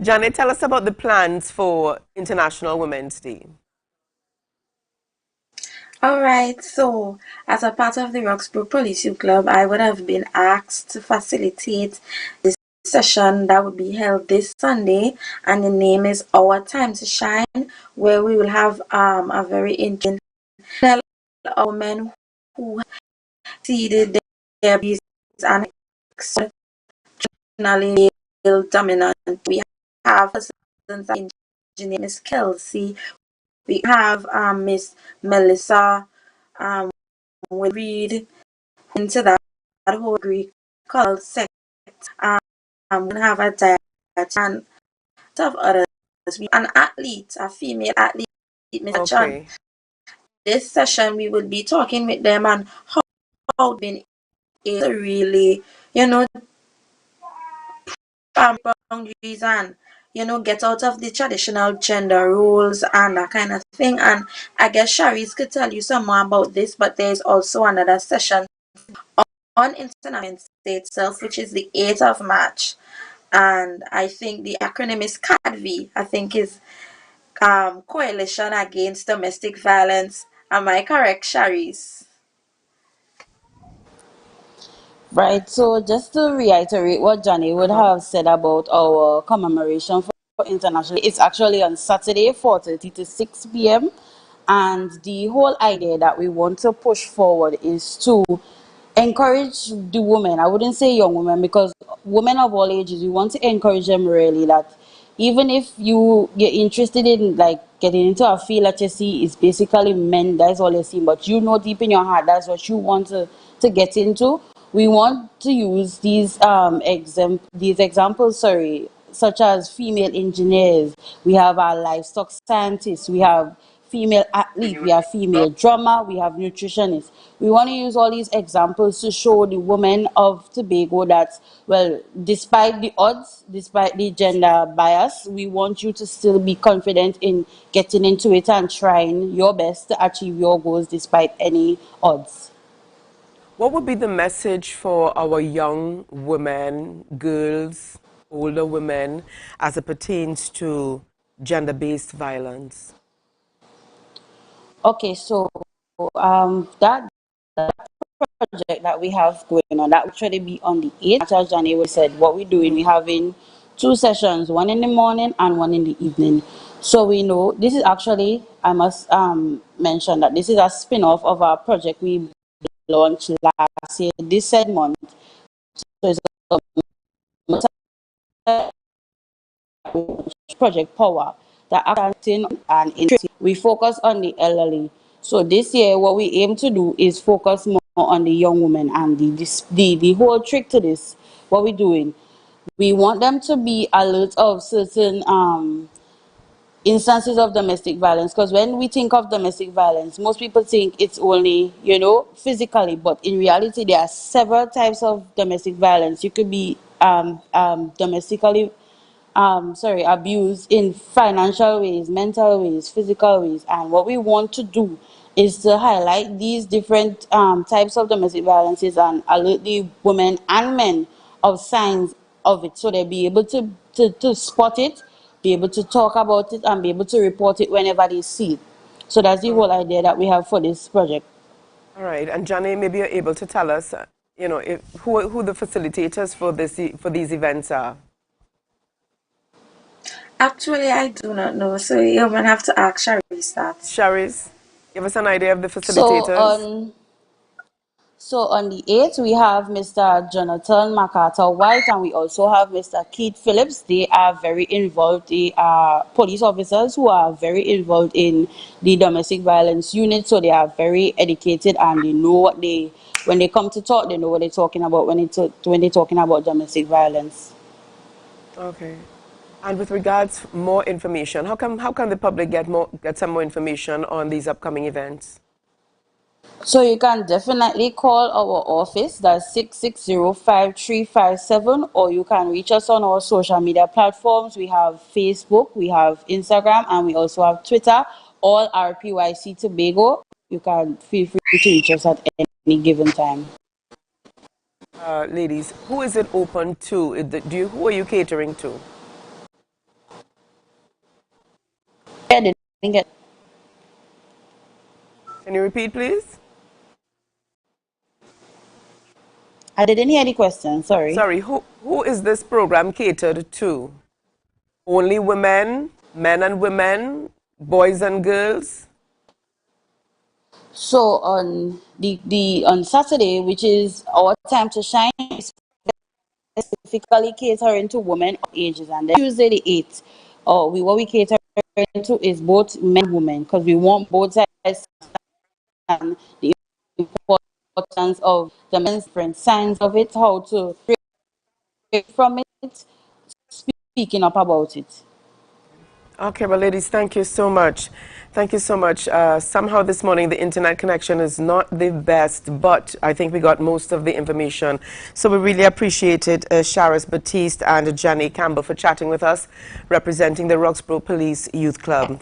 [SPEAKER 3] Janae, tell us about the plans for International Women's Day.
[SPEAKER 13] All right, so as a part of the Roxborough Police Youth Club, I would have been asked to facilitate this session that would be held this Sunday, and the name is Our Time to Shine, where we will have a very interesting women who exceeded their business and exceptionally male dominant. We have Assistant Engineer Miss Kelsey. We have Miss Melissa will read into that whole Greek called sect. I'm gonna have a diet and of others. An athlete, a female athlete, Miss Chan. This session we will be talking with them on how been able to really, boundaries and get out of the traditional gender roles and that kind of thing. And I guess Charis could tell you some more about this, but there's also another session on International Day itself, which is the 8th of March. And I think the acronym is CADV, I think is Coalition Against Domestic Violence. Am I correct, Charis?
[SPEAKER 12] Right, so just to reiterate what Johnny would have said about our commemoration for International, it's actually on Saturday, 4:30 to 6 p.m. And the whole idea that we want to push forward is to encourage the women. I wouldn't say young women, because women of all ages, we want to encourage them really that even if you're interested in like getting into a field that you see is basically men, that's all you see, but deep in your heart that's what you want to to get into. We want to use these examples, such as female engineers. We have our livestock scientists. We have female athlete. We have female drummer. We have nutritionists. We want to use all these examples to show the women of Tobago that, well, despite the odds, despite the gender bias, we want you to still be confident in getting into it and trying your best to achieve your goals despite any odds.
[SPEAKER 3] What would be the message for our young women, girls, older women, as it pertains to gender-based violence?
[SPEAKER 12] Okay, so that project that we have going on, that will actually be on the 8th. As January said, what we're doing, we're having 2 sessions, one in the morning and one in the evening. So we know this is actually, I must mention that this is a spin-off of our project we launched last year, this said month. So it's a Project Power that acting and interest. We focus on the elderly. So this year, what we aim to do is focus more on the young women, and the whole trick to this, what we're doing, we want them to be alert of certain instances of domestic violence, because when we think of domestic violence, most people think it's only, physically, but in reality, there are several types of domestic violence. You could be domestically abused in financial ways, mental ways, physical ways. And what we want to do is to highlight these different types of domestic violences and alert the women and men of signs of it, so they'll be able to spot it, be able to talk about it, and be able to report it whenever they see it. So that's the whole idea that we have for this project.
[SPEAKER 3] All right, and Johnny, maybe you're able to tell us, who the facilitators for these events are.
[SPEAKER 13] Actually, I do not know, so you're going to have to ask Sharice that.
[SPEAKER 3] Sharice, give us an idea of the facilitators.
[SPEAKER 12] So on the 8th, we have Mr. Jonathan MacArthur White, and we also have Mr. Keith Phillips. They are very involved. They are police officers who are very involved in the domestic violence unit, so they are very educated, and they know what when they come to talk, they know what they're talking about when they're talking about domestic violence.
[SPEAKER 3] Okay. And with regards more information, how can the public get some more information on these upcoming events?
[SPEAKER 12] So you can definitely call our office, that's 660-5357, or you can reach us on our social media platforms. We have Facebook, we have Instagram, and we also have Twitter, all RPYC Tobago. You can feel free to reach us at any given time.
[SPEAKER 3] Ladies, who is it open to? Who are you catering to?
[SPEAKER 12] I didn't get.
[SPEAKER 3] Can you repeat, please?
[SPEAKER 12] I didn't hear the question, sorry.
[SPEAKER 3] Sorry, who is this program catered to? Only women, men and women, boys and girls?
[SPEAKER 12] So on on Saturday, which is our time to shine, specifically catering to women of ages, and then Tuesday the 8th, what we cater to is both men and women, because we want both sides and the importance of the men's different signs of it, how to break from it, speaking up about it.
[SPEAKER 3] Okay, well, ladies, thank you so much. Thank you so much. Somehow this morning the internet connection is not the best, but I think we got most of the information. So we really appreciated Sharice Batiste and Jenny Campbell for chatting with us, representing the Roxborough Police Youth Club.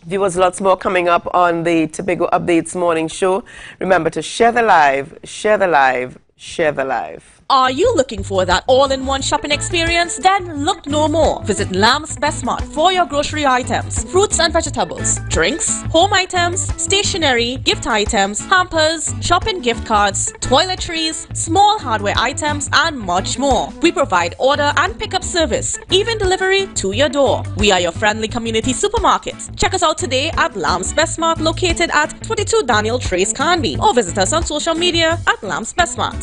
[SPEAKER 3] Viewers, lots more coming up on the Tobago Updates morning show. Remember to share the live, share the live, share the live.
[SPEAKER 4] Are you looking for that all-in-one shopping experience? Then look no more. Visit Lamb's Best Mart for your grocery items, fruits and vegetables, drinks, home items, stationery, gift items, hampers, shopping gift cards, toiletries, small hardware items, and much more. We provide order and pickup service, even delivery to your door. We are your friendly community supermarket. Check us out today at Lamb's Best Mart, located at 22 Daniel Trace Canby, or visit us on social media at Lamb's Best Mart.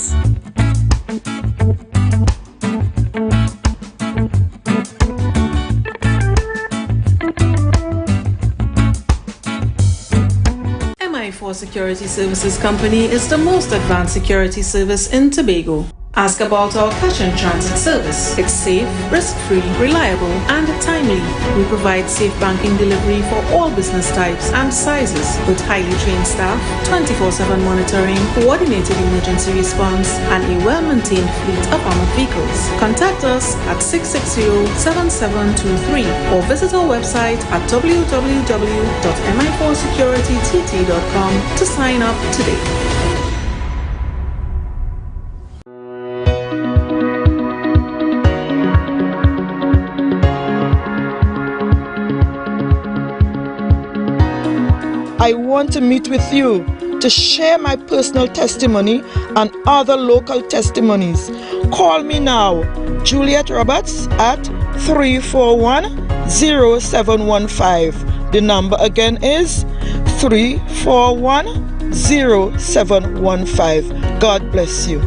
[SPEAKER 5] MI4 Security Services Company is the most advanced security service in Tobago. Ask about our cash and transit service. It's safe, risk-free, reliable, and timely. We provide safe banking delivery for all business types and sizes with highly trained staff, 24/7 monitoring, coordinated emergency response, and a well-maintained fleet of armored vehicles. Contact us at 660-7723 or visit our website at www.mi4securitytt.com to sign up today.
[SPEAKER 6] I want to meet with you to share my personal testimony and other local testimonies. Call me now, Juliet Roberts, at 341-0715. The number again is 341-0715. God bless you.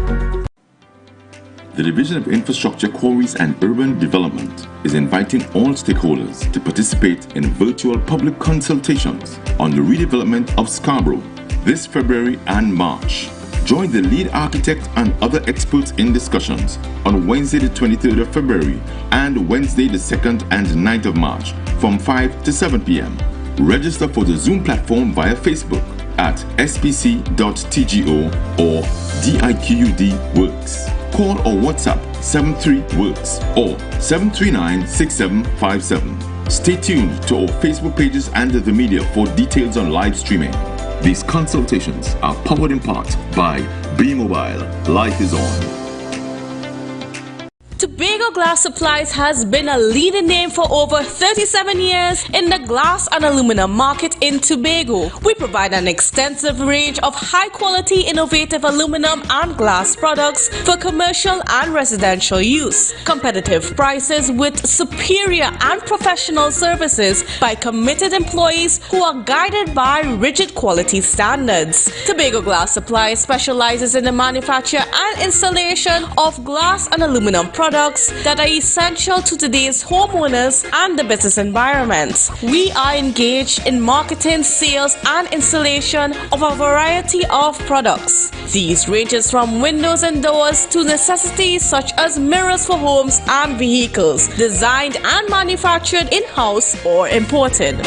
[SPEAKER 9] The Division of Infrastructure, Quarries and Urban Development is inviting all stakeholders to participate in virtual public consultations on the redevelopment of Scarborough this February and March. Join the lead architect and other experts in discussions on Wednesday the 23rd of February and Wednesday the 2nd and 9th of March from 5 to 7 p.m. Register for the Zoom platform via Facebook at spc.tgo or DIQUD Works. Call or WhatsApp 73-WORKS or 739-6757. Stay tuned to our Facebook pages and the media for details on live streaming. These consultations are powered in part by B-Mobile. Life is on.
[SPEAKER 4] Tobago Glass Supplies has been a leading name for over 37 years in the glass and aluminum market in Tobago. We provide an extensive range of high-quality, innovative aluminum and glass products for commercial and residential use. Competitive prices with superior and professional services by committed employees who are guided by rigid quality standards. Tobago Glass Supplies specializes in the manufacture and installation of glass and aluminum products that are essential to today's homeowners and the business environment. We are engaged in marketing, sales, and installation of a variety of products. These ranges from windows and doors to necessities such as mirrors for homes and vehicles, designed and manufactured in-house or imported.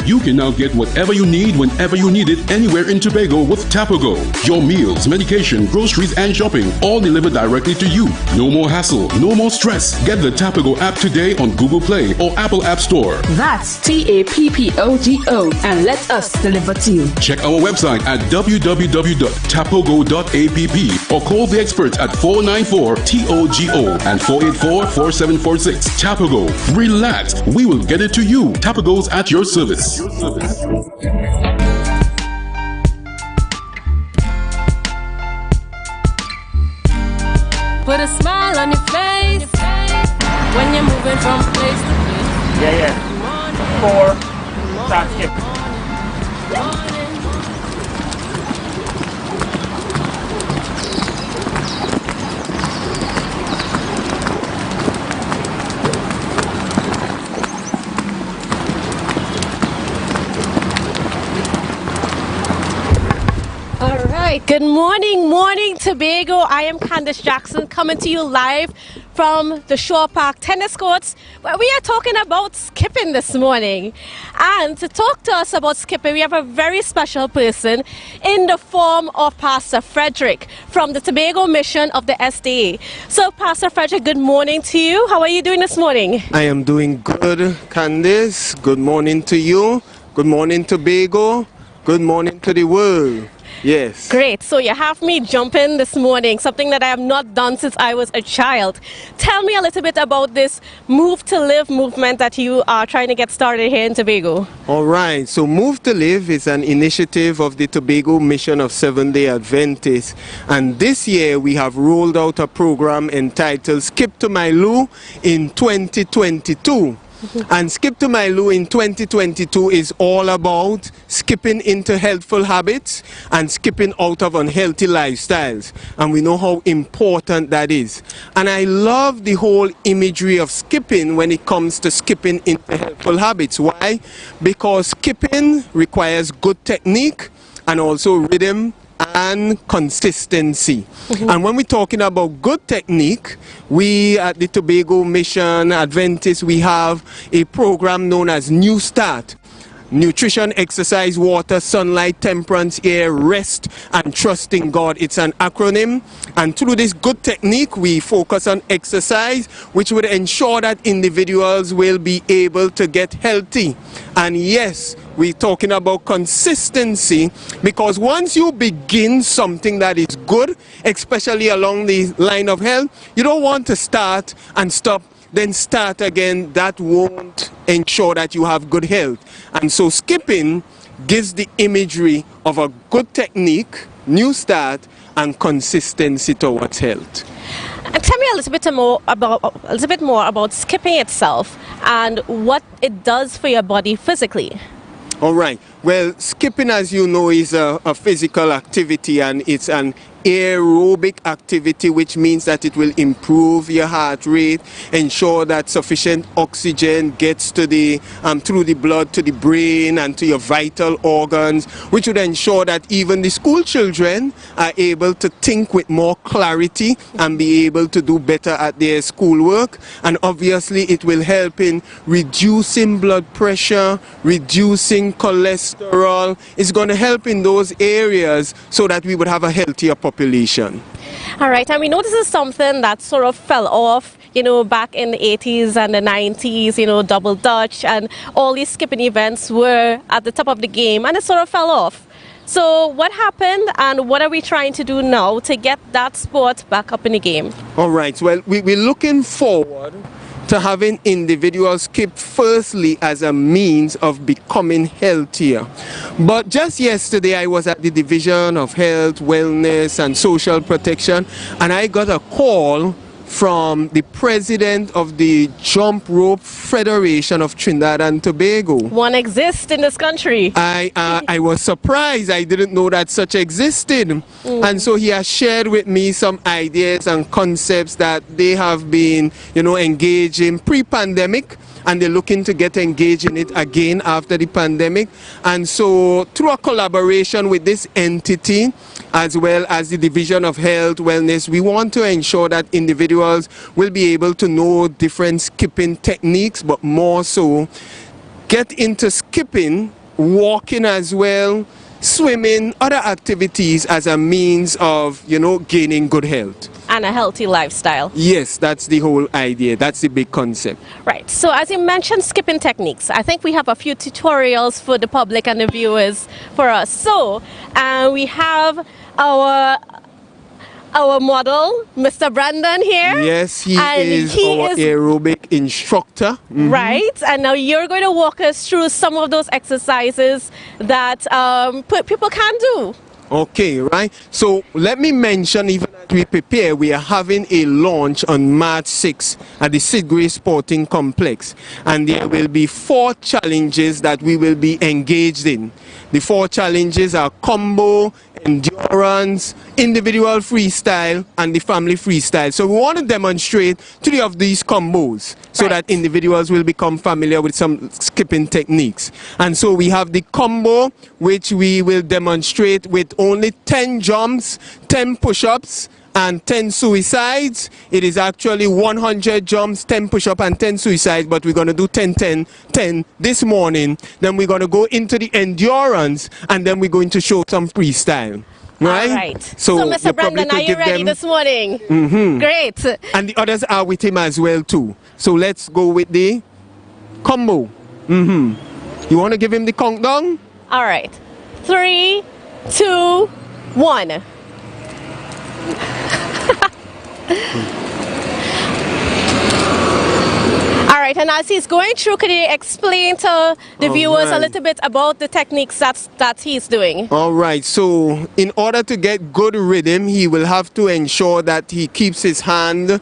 [SPEAKER 7] You can now get whatever you need whenever you need it anywhere in Tobago with Tobago. Your meals, medication, groceries, and shopping all delivered directly to you. No more hassle, no more stress. Get the Tobago app today on Google Play or Apple App Store.
[SPEAKER 8] That's TAPPOGO and let us deliver to you.
[SPEAKER 7] Check our website at www.tapogo.app or call the experts at 494-TOGO and 484-4746. Tobago. Relax. We will get it to you. Tobago's at your service.
[SPEAKER 1] Put a smile on your face when you're moving from place to place.
[SPEAKER 14] Yeah. 4. Start skip.
[SPEAKER 10] Good morning Tobago. I am Candace Jackson coming to you live from the Shore Park tennis courts where we are talking about skipping this morning. And to talk to us about skipping, we have a very special person in the form of Pastor Frederick from the Tobago Mission of the SDA. So Pastor Frederick, good morning to you. How are you doing this morning?
[SPEAKER 15] I am doing good, Candace. Good morning to you. Good morning, Tobago. Good morning to the world. Yes.
[SPEAKER 10] Great. So you have me jumping this morning, something that I have not done since I was a child. Tell me a little bit about this Move to Live movement that you are trying to get started here in Tobago.
[SPEAKER 15] All right. So Move to Live is an initiative of the Tobago Mission of Seventh-day Adventists. And this year we have rolled out a program entitled Skip to My Loo in 2022. And Skip to My Lou in 2022 is all about skipping into healthful habits and skipping out of unhealthy lifestyles. And we know how important that is. And I love the whole imagery of skipping when it comes to skipping into healthful habits. Why? Because skipping requires good technique and also rhythm and consistency. And when we're talking about good technique, we at the Tobago Mission Adventist, we have a program known as New Start. Nutrition, exercise, water, sunlight, temperance, air, rest, and trust in God. It's an acronym. And through this good technique, we focus on exercise, which would ensure that individuals will be able to get healthy. And yes, we're talking about consistency, because once you begin something that is good, especially along the line of health, you don't want to start and stop, then start again. That won't ensure that you have good health. And so skipping gives the imagery of a good technique, new start, and consistency towards health.
[SPEAKER 16] And tell me a little bit more about skipping itself and what it does for your body physically.
[SPEAKER 15] All right. Well, skipping, as you know, is a physical activity, and it's an aerobic activity, which means that it will improve your heart rate, ensure that sufficient oxygen gets to the through the blood to the brain and to your vital organs, which would ensure that even the school children are able to think with more clarity and be able to do better at their schoolwork. And obviously it will help in reducing blood pressure, reducing cholesterol. It's going to help in those areas so that we would have a healthier population.
[SPEAKER 16] All right, and we know this is something that sort of fell off, you know, back in the 80s and the 90s, you know, double dutch and all these skipping events were at the top of the game, and it sort of fell off. So what happened, and what are we trying to do now to get that sport back up in the game?
[SPEAKER 15] All right, well, we're looking forward to having individuals skip firstly as a means of becoming healthier. But just yesterday I was at the Division of Health, Wellness and Social Protection, and I got a call from the president of the Jump Rope Federation of Trinidad and Tobago.
[SPEAKER 16] One exists in this country.
[SPEAKER 15] I was surprised. I didn't know that such existed. And so he has shared with me some ideas and concepts that they have been, you know, engaged in pre-pandemic, and they're looking to get engaged in it again after the pandemic. And so through a collaboration with this entity, as well as the Division of Health, Wellness, we want to ensure that individuals will be able to know different skipping techniques, but more so get into skipping, walking as well, swimming, other activities as a means of, you know, gaining good health.
[SPEAKER 16] And a healthy lifestyle.
[SPEAKER 15] Yes, that's the whole idea. That's the big concept.
[SPEAKER 16] Right. So as you mentioned skipping techniques, I think we have a few tutorials for the public and the viewers for us. So we have our model, Mr. Brandon here.
[SPEAKER 15] Yes, he is our aerobic instructor.
[SPEAKER 16] Right, and now you're going to walk us through some of those exercises that people can do.
[SPEAKER 15] Okay, right. So let me mention, even as we prepare, we are having a launch on March 6th at the Sidgray Sporting Complex. And there will be 4 challenges that we will be engaged in. The 4 challenges are combo, endurance, individual freestyle, and the family freestyle. So we want to demonstrate 3 of these combos so that individuals will become familiar with some skipping techniques. And so we have the combo, which we will demonstrate with only 10 jumps, 10 push-ups, and 10 suicides. It is actually 100 jumps, 10 push-up and 10 suicides, but we're going to do 10, 10, 10 this morning. Then we're going to go into the endurance, and then we're going to show some freestyle. Right?
[SPEAKER 16] All right. So Mr. Brandon, are you ready this morning? Great.
[SPEAKER 15] And the others are with him as well too. So let's go with the combo. You want to give him the countdown?
[SPEAKER 16] All right. 3, 2, 1. All right, and as he's going through, could you explain to the viewers a little bit about the techniques that he's doing?
[SPEAKER 15] All right, so in order to get good rhythm, he will have to ensure that he keeps his hand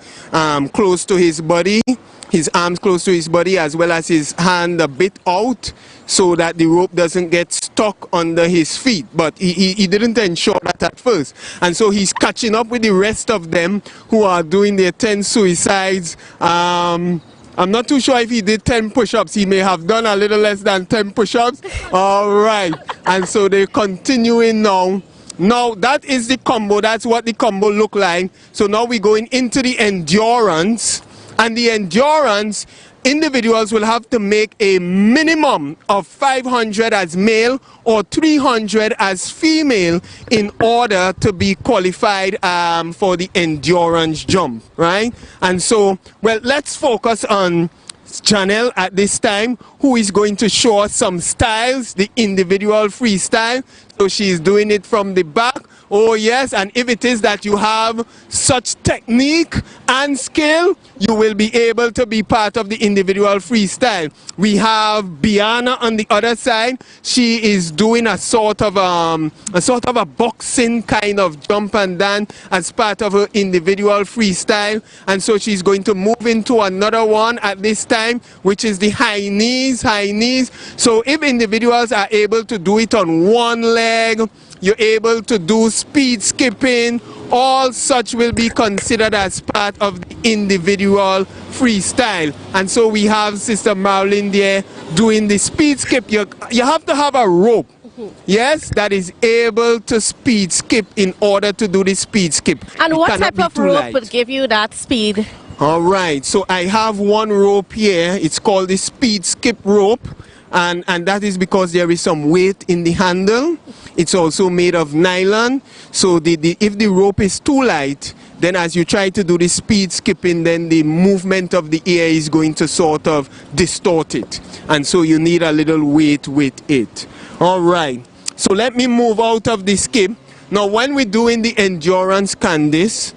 [SPEAKER 15] close to his body, his arms close to his body as well as his hand a bit out so that the rope doesn't get stuck under his feet. But he didn't ensure that at first. And so he's catching up with the rest of them who are doing their 10 suicides. I'm not too sure if he did 10 push-ups. He may have done a little less than 10 push-ups. All right. And so they're continuing now. Now, that is the combo. That's what the combo look like. So now we're going into the endurance. And the endurance, individuals will have to make a minimum of 500 as male or 300 as female in order to be qualified for the endurance jump, right? And so, well, let's focus on Janelle at this time, who is going to show us some styles, the individual freestyle. So she's doing it from the back. Oh yes, and if it is that you have such technique and skill, you will be able to be part of the individual freestyle. We have Biana on the other side. She is doing a sort of a boxing kind of jump and dance as part of her individual freestyle. And so she's going to move into another one at this time, which is the high knees, high knees. So if individuals are able to do it on one leg, you're able to do speed skipping, all such will be considered as part of the individual freestyle. And so we have Sister Marilyn there doing the speed skip. You have to have a rope, yes, that is able to speed skip in order to do the speed skip.
[SPEAKER 16] And
[SPEAKER 15] It
[SPEAKER 16] what
[SPEAKER 15] cannot
[SPEAKER 16] type
[SPEAKER 15] be
[SPEAKER 16] of
[SPEAKER 15] too
[SPEAKER 16] rope
[SPEAKER 15] light.
[SPEAKER 16] would give you that speed?
[SPEAKER 15] All right, so I have one rope here. It's called the speed skip rope. And that is because there is some weight in the handle. It's also made of nylon. So if the rope is too light, then as you try to do the speed skipping, then the movement of the air is going to sort of distort it. And so you need a little weight with it. All right. So let me move out of the skip. Now, when we're doing the endurance, Candice,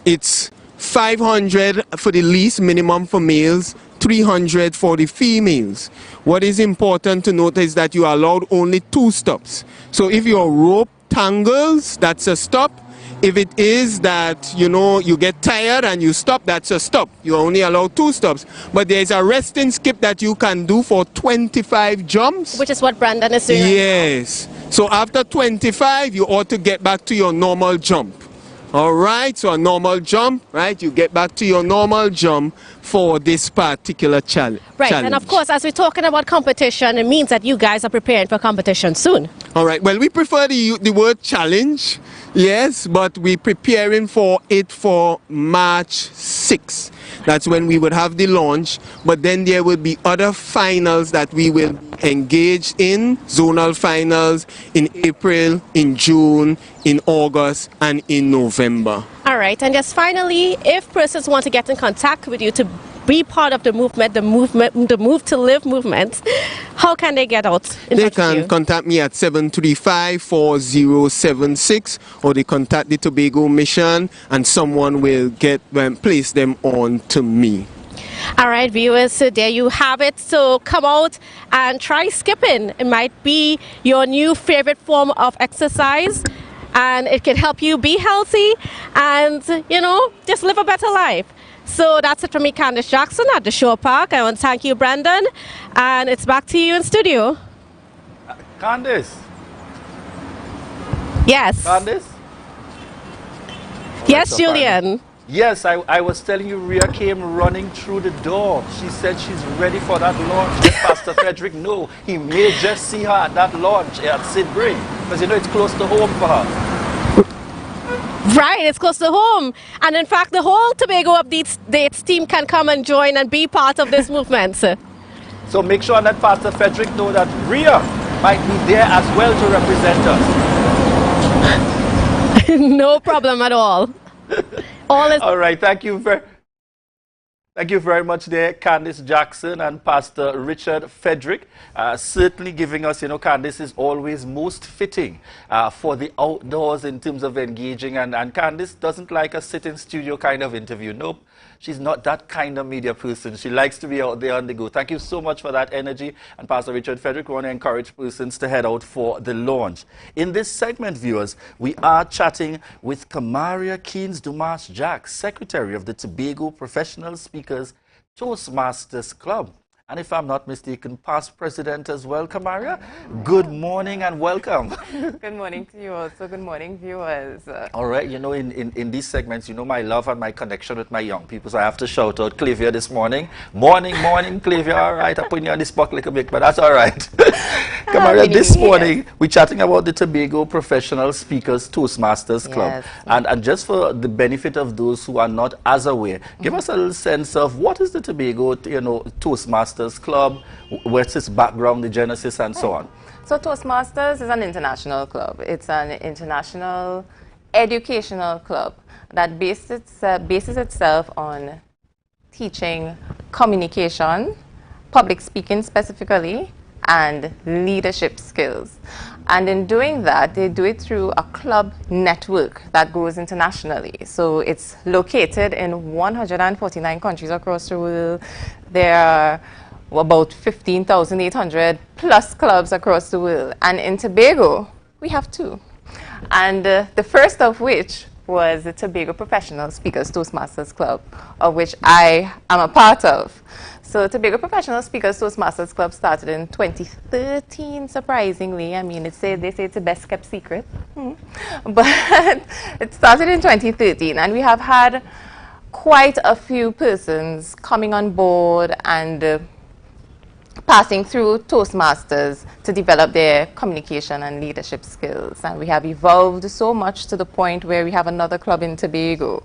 [SPEAKER 15] it's 500 for the least minimum for males, 300 for the females. What is important to note is that you are allowed only 2 stops. So if your rope tangles, that's a stop. If it is that, you know, you get tired and you stop, that's a stop. You're only allowed 2 stops. But there's a resting skip that you can do for 25 jumps.
[SPEAKER 16] Which is what Brandon is doing.
[SPEAKER 15] Yes. So after 25, you ought to get back to your normal jump. All right, so a normal jump, right? You get back to your normal jump for this particular challenge.
[SPEAKER 16] Right, and of course, as we're talking about competition, it means that you guys are preparing for competition soon.
[SPEAKER 15] All right, well, we prefer the word challenge, yes, but we're preparing for it for March 6th. That's when we would have the launch, but then there will be other finals that we will engage in, zonal finals in April, in June, in August, and in November.
[SPEAKER 16] All right, and just finally, if persons want to get in contact with you to be part of the movement, the Move to Live movement, how can they get out in
[SPEAKER 15] They
[SPEAKER 16] touch with you?
[SPEAKER 15] can contact me at 735-4076, or they contact the Tobago Mission, and someone will place them on to me.
[SPEAKER 16] All right, viewers, so there you have it. So come out and try skipping. It might be your new favorite form of exercise, and it can help you be healthy and, you know, just live a better life. So that's it from me, Candice Jackson at the Shore Park. I want to thank you, Brandon, and it's back to you in studio.
[SPEAKER 2] Candice.
[SPEAKER 16] Yes.
[SPEAKER 2] Candice?
[SPEAKER 16] Yes, Julian.
[SPEAKER 2] Yes, I was telling you, Rhea came running through the door. She said she's ready for that launch. Let Pastor Frederick know he may just see her at that launch at Sidbury, because you know it's close to home for her.
[SPEAKER 16] Right, it's close to home. And in fact, the whole Tobago Updates team can come and join and be part of this movement.
[SPEAKER 2] So make sure that Pastor Frederick know that Rhea might be there as well to represent us.
[SPEAKER 16] No problem at all.
[SPEAKER 2] All right, thank you very much there, Candice Jackson and Pastor Richard Frederick. Certainly giving us, you know, Candice is always most fitting for the outdoors in terms of engaging. And Candice doesn't like a sit-in studio kind of interview. Nope, she's not that kind of media person. She likes to be out there on the go. Thank you so much for that energy. And Pastor Richard Frederick, we want to encourage persons to head out for the launch. In this segment, viewers, we are chatting with Kamaria Keynes Dumas Jack, Secretary of the Tobago Professional Speakers Toastmasters Club. And if I'm not mistaken, past president as well, Kamaria. Good morning and welcome.
[SPEAKER 17] Good morning to you also. Good morning, viewers.
[SPEAKER 2] All right, you know, in these segments, you know my love and my connection with my young people, so I have to shout out Clivia this morning. Morning, Clivia. All right, I'm putting you on the spot a little bit, but that's all right. Kamaria, this morning, we're chatting about the Tobago Professional Speakers Toastmasters Club.
[SPEAKER 17] Yes.
[SPEAKER 2] And just for the benefit of those who are not as aware, give us a little sense of what is the Tobago, Toastmasters Club, what's its background, the genesis, and so on.
[SPEAKER 17] So Toastmasters is an international club. It's an international educational club that bases itself on teaching communication, public speaking specifically, and leadership skills. And in doing that, they do it through a club network that goes internationally. So it's located in 149 countries across the world. There are about 15,800 plus clubs across the world. And in Tobago, we have two. And the first of which was the Tobago Professional Speakers Toastmasters Club, of which I am a part of. So Tobago Professional Speakers Toastmasters Club started in 2013, surprisingly. I mean, they say it's the best kept secret. But it started in 2013, and we have had quite a few persons coming on board and passing through Toastmasters to develop their communication and leadership skills. And we have evolved so much to the point where we have another club in Tobago.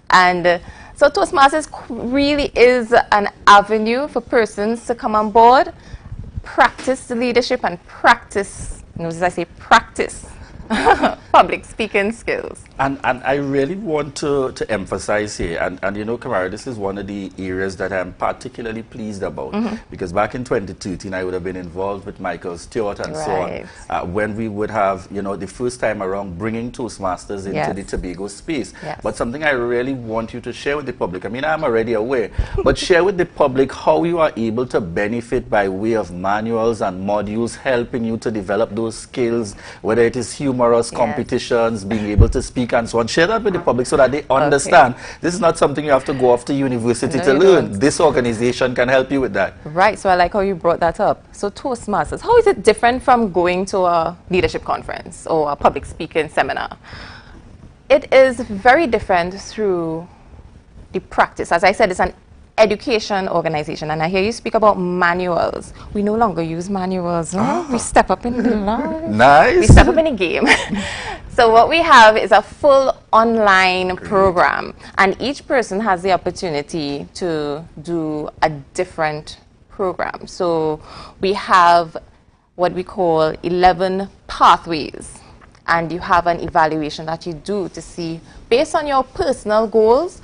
[SPEAKER 17] And so Toastmasters really is an avenue for persons to come on board, practice the leadership, and practice, as I say, practice public speaking skills.
[SPEAKER 2] And I really want to emphasize here, and you know, Kamara, this is one of the areas that I'm particularly pleased about, because back in 2013, I would have been involved with Michael Stewart and so on, when we would have, you know, the first time around bringing Toastmasters into the Tobago space. But something I really want you to share with the public, I mean, I'm already aware, but share with the public how you are able to benefit by way of manuals and modules helping you to develop those skills, whether it is humorous competitions, being able to speak and so on. Share that with the public so that they understand this is not something you have to go off to university to learn. This organization can help you with that.
[SPEAKER 17] Right, so I like how you brought that up. So Toastmasters, how is it different from going to a leadership conference or a public speaking seminar? It is very different through the practice. As I said, it's an education organization, and I hear you speak about manuals. We no longer use manuals. We step up in the line.
[SPEAKER 2] Nice.
[SPEAKER 17] We step up in the game. So what we have is a full online program, and each person has the opportunity to do a different program. So we have what we call 11 pathways, and you have an evaluation that you do to see, based on your personal goals,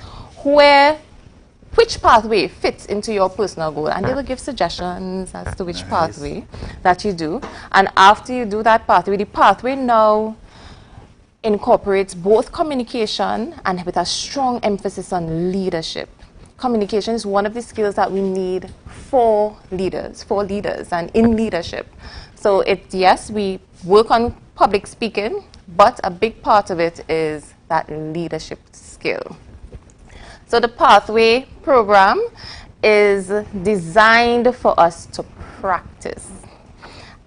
[SPEAKER 17] which pathway fits into your personal goal, and they will give suggestions as to which pathway that you do. And after you do that pathway, the pathway now incorporates both communication and with a strong emphasis on leadership. Communication is one of the skills that we need for leaders and in leadership. So yes, we work on public speaking, but a big part of it is that leadership skill. So the pathway program is designed for us to practice.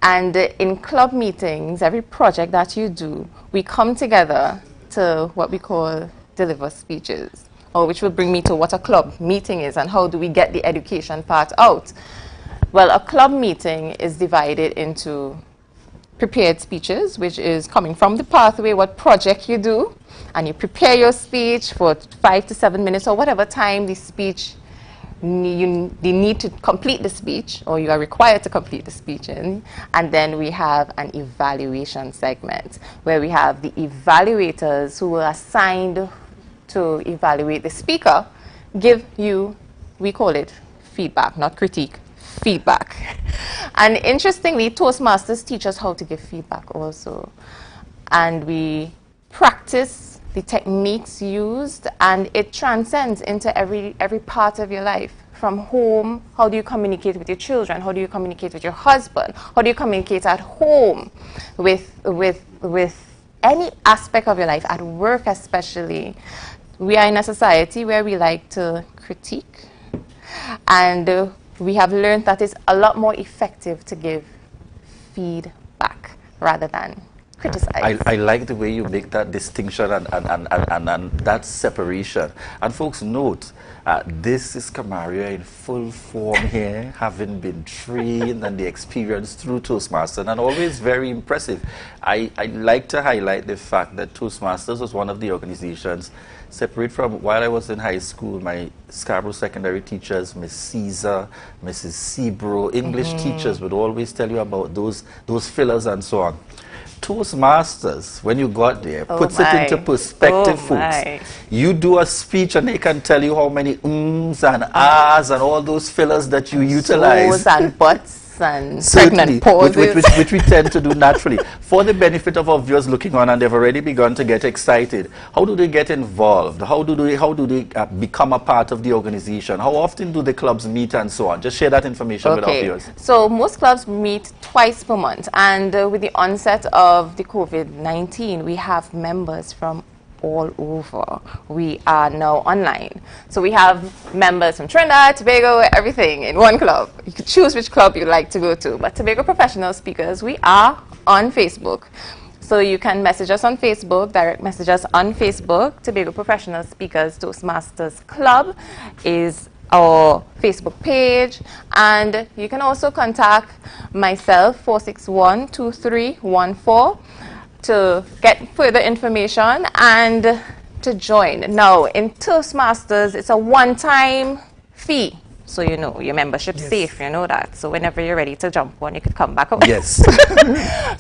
[SPEAKER 17] And in club meetings, every project that you do, we come together to what we call deliver speeches, or which will bring me to what a club meeting is and how do we get the education part out. Well, a club meeting is divided into prepared speeches, which is coming from the pathway, what project you do, and you prepare your speech for 5 to 7 minutes or whatever time the speech you need to complete the speech, or you are required to complete the speech in. And then we have an evaluation segment where we have the evaluators who are assigned to evaluate the speaker give you, we call it feedback, not critique, feedback. And interestingly, Toastmasters teach us how to give feedback also. And we practice the techniques used, and it transcends into every part of your life. From home, how do you communicate with your children? How do you communicate with your husband? How do you communicate at home with any aspect of your life, at work especially? We are in a society where we like to critique, And we have learned that it's a lot more effective to give feedback rather than criticize.
[SPEAKER 2] I like the way you make that distinction and that separation. And folks, note, this is Kamaria in full form here, having been trained and the experience through Toastmasters, and always very impressive. I like to highlight the fact that Toastmasters was one of the organizations, separate from while I was in high school, my Scarborough secondary teachers, Miss Caesar, Mrs. Sebro, English teachers would always tell you about those fillers and so on. Toastmasters, when you got there, puts it into perspective, folks. You do a speech and they can tell you how many ums and ahs and all those fillers that you utilize.
[SPEAKER 17] So's and buts and
[SPEAKER 2] Certainly,
[SPEAKER 17] pregnant pauses.
[SPEAKER 2] which we tend to do naturally. For the benefit of our viewers looking on, and they've already begun to get excited, how do they get involved? How do they become a part of the organization? How often do the clubs meet and so on? Just share that information with our viewers.
[SPEAKER 17] So most clubs meet twice per month, and with the onset of the COVID-19, we have members from all over. We are now online. So we have members from Trinidad, Tobago, everything in one club. You can choose which club you'd like to go to. But Tobago Professional Speakers, we are on Facebook. So you can message us on Facebook, direct message us on Facebook. Tobago Professional Speakers Toastmasters Club is our Facebook page. And you can also contact myself, 461-2314. to get further information and to join. Now, in Toastmasters, it's a one-time fee. So you know, your membership's safe, you know that. So whenever you're ready to jump on, you could come back up.
[SPEAKER 2] Yes.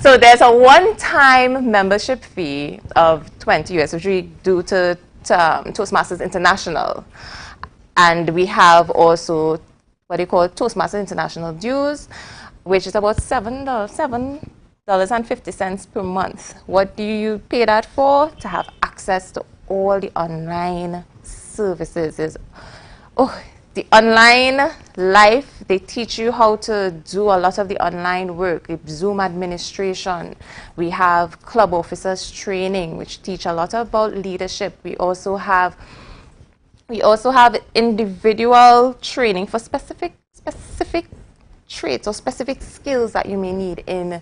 [SPEAKER 17] So there's a one-time membership fee of $20, which we do to Toastmasters International. And we have also what they call Toastmasters International dues, which is about $7.50 per month. What do you pay that for? To have access to all the online services. The online life, they teach you how to do a lot of the online work, Zoom administration. We have club officers training, which teach a lot about leadership. We also have individual training for specific traits or specific skills that you may need in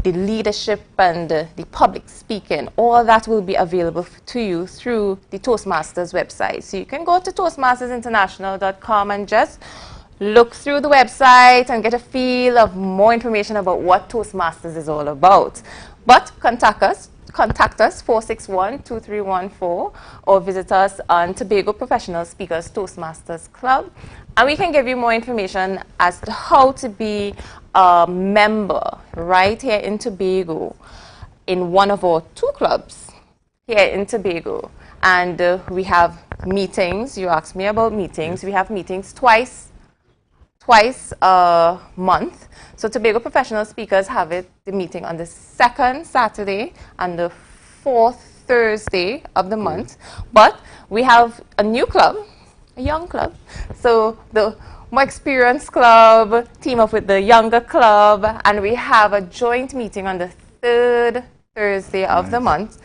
[SPEAKER 17] the leadership and the public speaking. All that will be available to you through the Toastmasters website. So you can go to toastmastersinternational.com and just look through the website and get a feel of more information about what Toastmasters is all about. But contact us 461-2314 or visit us on Tobago Professional Speakers Toastmasters Club, and we can give you more information as to how to be a member right here in Tobago in one of our 2 clubs here in Tobago. And we have meetings. You asked me about meetings. We have meetings twice a month. So Tobago Professional Speakers have the meeting on the 2nd Saturday and the 4th Thursday of the month. But we have a new club, a young club. So the more experienced club team up with the younger club, and we have a joint meeting on the 3rd Thursday of the month,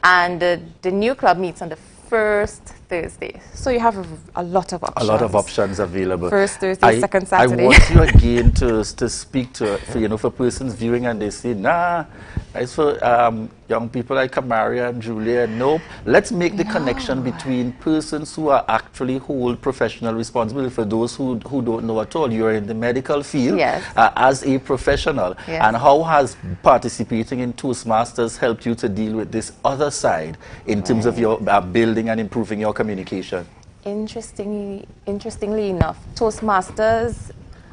[SPEAKER 17] and the new club meets on the 1st Thursday. So you have a lot of options.
[SPEAKER 2] A lot of options available.
[SPEAKER 17] 1st Thursday, 2nd Saturday.
[SPEAKER 2] I want you again to speak to, for persons viewing and they say, nah, it's for young people like Kamaria and Julia. Nope. Let's make the connection between persons who are actually hold professional responsibility. For those who don't know at all, you're in the medical field as a professional.
[SPEAKER 17] Yes.
[SPEAKER 2] And how has participating in Toastmasters helped you to deal with this other side in terms of your building and improving your communication?
[SPEAKER 17] Interestingly enough, Toastmasters,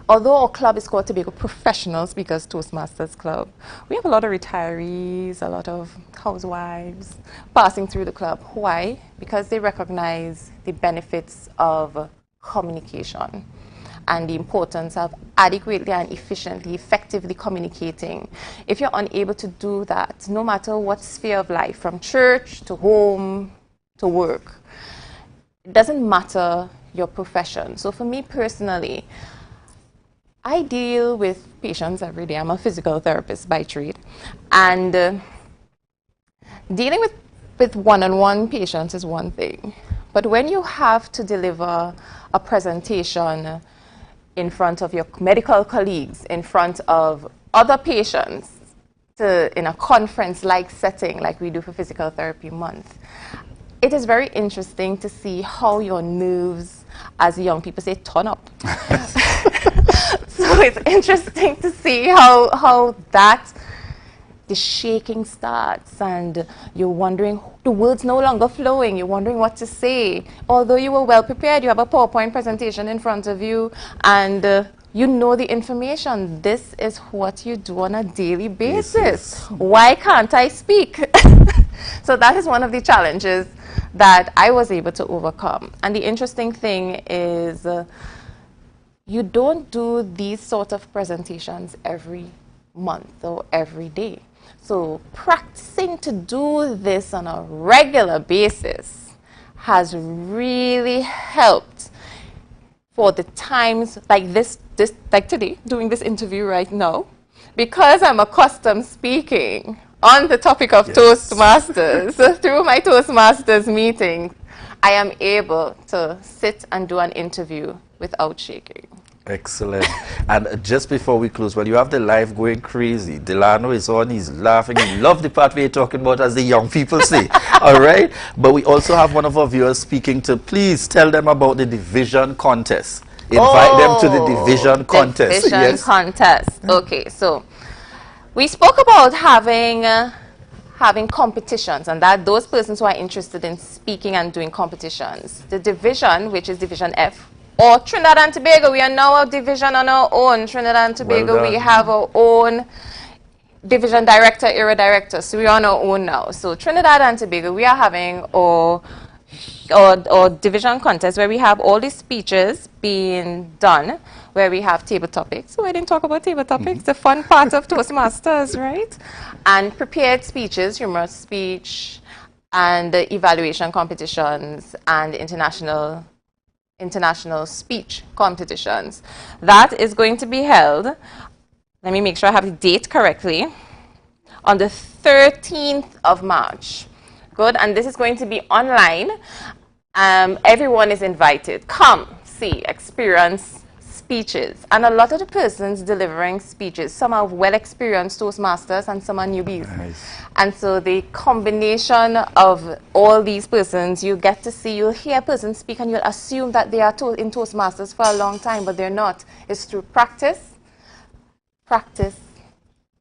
[SPEAKER 17] although our club is called Tobago Professional Speakers Toastmasters Club, we have a lot of retirees, a lot of housewives passing through the club. Why? Because they recognize the benefits of communication and the importance of adequately and efficiently, effectively communicating. If you're unable to do that, no matter what sphere of life, from church to home to work, it doesn't matter your profession. So for me personally, I deal with patients every day. I'm a physical therapist by trade. And dealing with one-on-one patients is one thing. But when you have to deliver a presentation in front of your medical colleagues, in front of other patients, in a conference-like setting like we do for Physical Therapy Month, it is very interesting to see how your nerves, as young people say, turn up. So it's interesting to see how the shaking starts, and you're wondering, the words no longer flowing, you're wondering what to say. Although you were well prepared, you have a PowerPoint presentation in front of you, and you know the information. This is what you do on a daily basis. Why can't I speak? So that is one of the challenges that I was able to overcome. And the interesting thing is, you don't do these sort of presentations every month or every day. So practicing to do this on a regular basis has really helped for the times like this like today, doing this interview right now, because I'm accustomed speaking on the topic of Toastmasters. Through my Toastmasters meetings, I am able to sit and do an interview without shaking.
[SPEAKER 2] Excellent. And just before we close, well, you have the live going crazy. Delano is on, he's laughing. He loves the part we're talking about, as the young people say. All right? But we also have one of our viewers speaking to, please tell them about the division contest. Invite them to the division contest.
[SPEAKER 17] Division contest. Okay, so we spoke about having competitions, and that those persons who are interested in speaking and doing competitions. The division, which is Division F, or Trinidad and Tobago, we are now a division on our own. Trinidad and Tobago, we have our own division director, area director, so we are on our own now. So Trinidad and Tobago, we are having our division contest where we have all these speeches being done, where we have table topics. So I didn't talk about table topics, the fun part of Toastmasters, right? And prepared speeches, humorous speech, and evaluation competitions, and international speech competitions. That is going to be held, let me make sure I have the date correctly, on the 13th of March. Good, and this is going to be online. Everyone is invited. Come, see, experience speeches. And a lot of the persons delivering speeches, some are well-experienced Toastmasters and some are newbies. Nice. And so the combination of all these persons, you get to see, you'll hear persons speak and you'll assume that they are in Toastmasters for a long time, but they're not. It's through practice, practice,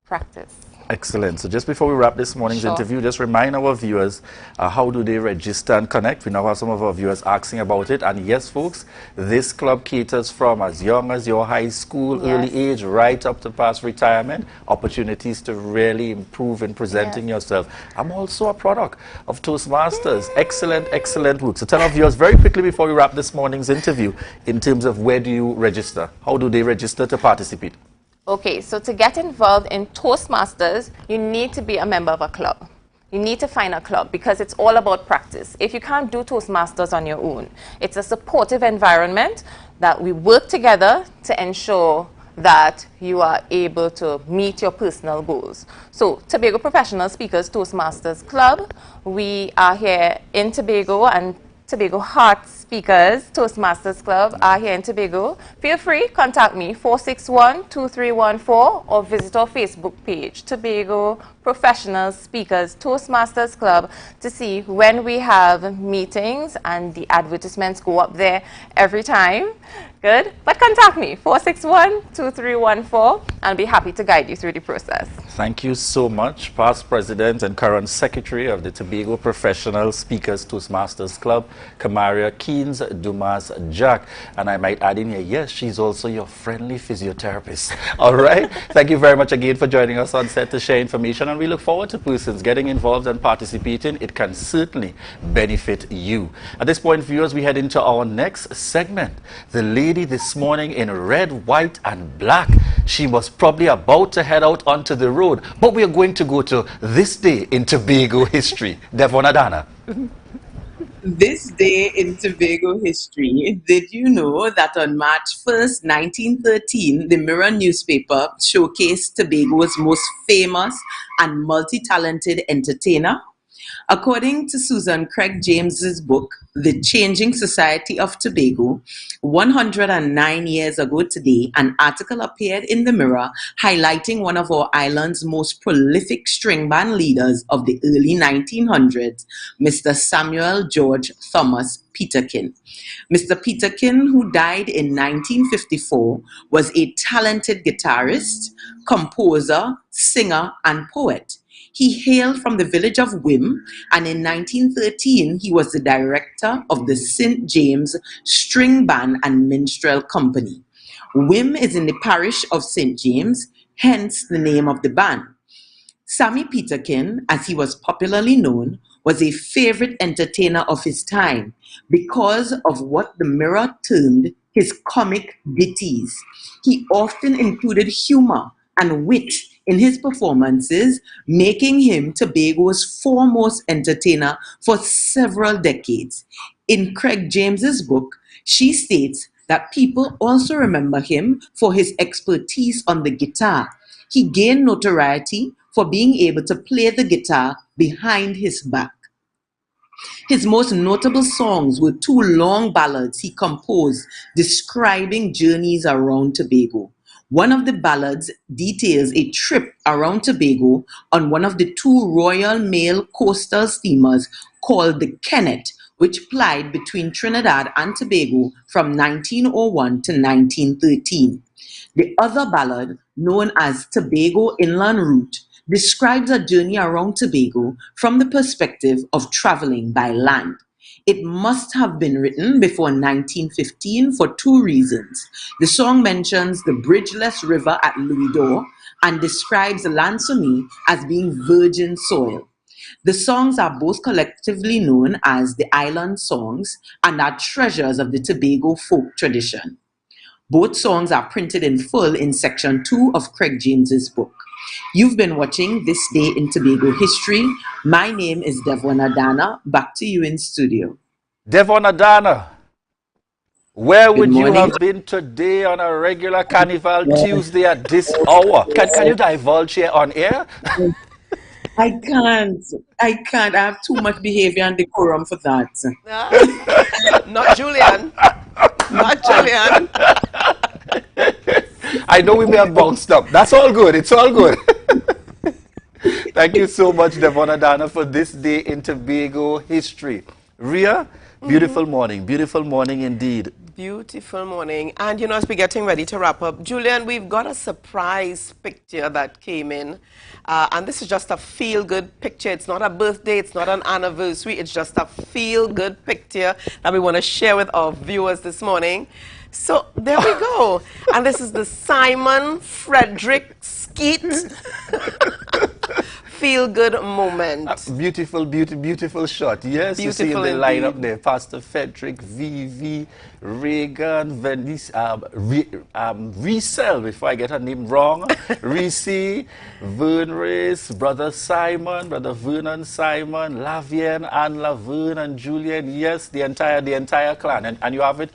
[SPEAKER 17] practice.
[SPEAKER 2] Excellent. So just before we wrap this morning's interview, just remind our viewers, how do they register and connect? We now have some of our viewers asking about it. And yes, folks, this club caters from as young as your high school, early age, right up to past retirement, opportunities to really improve in presenting yourself. I'm also a product of Toastmasters. Excellent, excellent work. So tell our viewers very quickly before we wrap this morning's interview, in terms of where do you register? How do they register to participate?
[SPEAKER 17] Okay, so to get involved in Toastmasters, you need to be a member of a club. You need to find a club because it's all about practice. If you can't do Toastmasters on your own, it's a supportive environment that we work together to ensure that you are able to meet your personal goals. So, Tobago Professional Speakers Toastmasters Club, we are here in Tobago, and Tobago Heart Speakers Toastmasters Club are here in Tobago. Feel free, contact me, 461-2314, or visit our Facebook page, Tobago Professional Speakers Toastmasters Club, to see when we have meetings, and the advertisements go up there every time. Good? But contact me, 461-2314, and I'll be happy to guide you through the process.
[SPEAKER 2] Thank you so much, past president and current secretary of the Tobago Professional Speakers Toastmasters Club, Kamaria Keynes Dumas Jack. And I might add in here, yes, she's also your friendly physiotherapist. All right? Thank you very much again for joining us on set to share information, and we look forward to persons getting involved and participating. It can certainly benefit you. At this point, viewers, we head into our next segment. The lady this morning in red, white, and black. She was probably about to head out onto the road, but we are going to go to this day in Tobago history. Devon Adana.
[SPEAKER 18] This day in Tobago history, did you know that on March 1st, 1913, the Mirror newspaper showcased Tobago's most famous and multi-talented entertainer? According to Susan Craig James's book, The Changing Society of Tobago, 109 years ago today, an article appeared in the Mirror highlighting one of our island's most prolific string band leaders of the early 1900s, Mr. Samuel George Thomas Peterkin. Mr. Peterkin, who died in 1954, was a talented guitarist, composer, singer, and poet. He hailed from the village of Wim, and in 1913, he was the director of the St. James String Band and Minstrel Company. Wim is in the parish of St. James, hence the name of the band. Sammy Peterkin, as he was popularly known, was a favorite entertainer of his time because of what the Mirror termed his comic ditties. He often included humor and wit in his performances, making him Tobago's foremost entertainer for several decades. In Craig James's book, she states that people also remember him for his expertise on the guitar. He gained notoriety for being able to play the guitar behind his back. His most notable songs were two long ballads he composed describing journeys around Tobago. One of the ballads details a trip around Tobago on one of the two Royal Mail coastal steamers called the Kennet, which plied between Trinidad and Tobago from 1901 to 1913. The other ballad, known as Tobago Inland Route, describes a journey around Tobago from the perspective of traveling by land. It must have been written before 1915 for two reasons. The song mentions the bridgeless river at Louis d'Or and describes Lansomie as being virgin soil. The songs are both collectively known as the Island Songs and are treasures of the Tobago folk tradition. Both songs are printed in full in section 2 of Craig James's book. You've been watching This Day in Tobago History. My name is Devon Adana. Back to you in studio.
[SPEAKER 2] Devon Adana, where would you
[SPEAKER 18] morning.
[SPEAKER 2] have been today on a regular Carnival Tuesday at this hour? Can you divulge here on air?
[SPEAKER 18] I can't. I have too much behavior and decorum for that.
[SPEAKER 3] Not Julian. Not Julian.
[SPEAKER 2] I know we may have bounced up. That's all good. It's all good. Thank you so much, Devon Adana, for This Day in Tobago History. Ria, beautiful morning indeed.
[SPEAKER 3] Beautiful morning. And you know, as we're getting ready to wrap up, Julian, we've got a surprise picture that came in. And this is just a feel-good picture. It's not a birthday, it's not an anniversary, it's just a feel-good picture that we want to share with our viewers this morning. So there we go. And this is the Simon Frederick Skeet feel-good moment.
[SPEAKER 2] Beautiful shot. Yes, you see in the lineup there, Pastor Frederick, Vivi, Reagan, Venice, Riesel, if I get her name wrong, Reese, Vern Race, Brother Simon, Brother Vernon Simon, Lavienne, Anne Laverne, and Julian. Yes, the entire clan. And you have it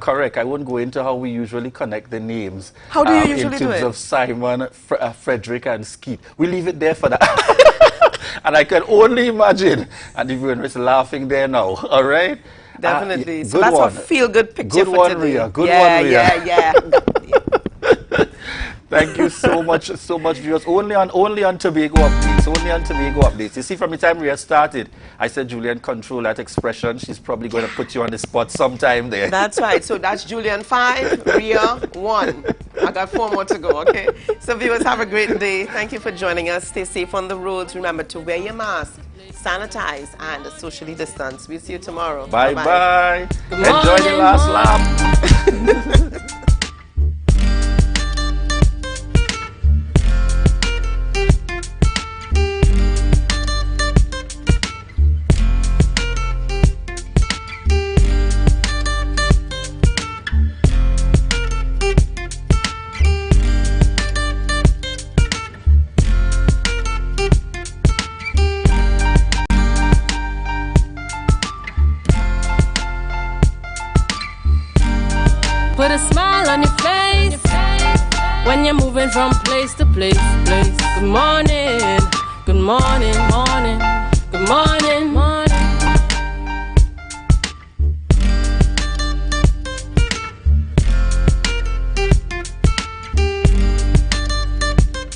[SPEAKER 2] correct. I won't go into how we usually connect the names.
[SPEAKER 3] How do you usually do it?
[SPEAKER 2] In terms of Simon, Frederick, and Skeet. We leave it there for that. And I can only imagine, and everyone is laughing there now, all right?
[SPEAKER 3] Definitely. So
[SPEAKER 2] good
[SPEAKER 3] that's
[SPEAKER 2] one.
[SPEAKER 3] A feel-good picture
[SPEAKER 2] good
[SPEAKER 3] for
[SPEAKER 2] one,
[SPEAKER 3] today.
[SPEAKER 2] Ria. Good one, Ria.
[SPEAKER 3] Yeah.
[SPEAKER 2] Thank you so much, viewers. Only on Tobago updates. You see, from the time Ria started, I said, Julian, control that expression. She's probably going to put you on the spot sometime there.
[SPEAKER 3] That's right. So that's Julian 5, Ria 1. I got 4 more to go, okay? So viewers, have a great day. Thank you for joining us. Stay safe on the roads. Remember to wear your mask, sanitize, and socially distance. We'll see you tomorrow.
[SPEAKER 2] Bye-bye. Enjoy the last lap.
[SPEAKER 1] Put a smile on your face when you're moving from place to place. Good morning, morning. Good morning.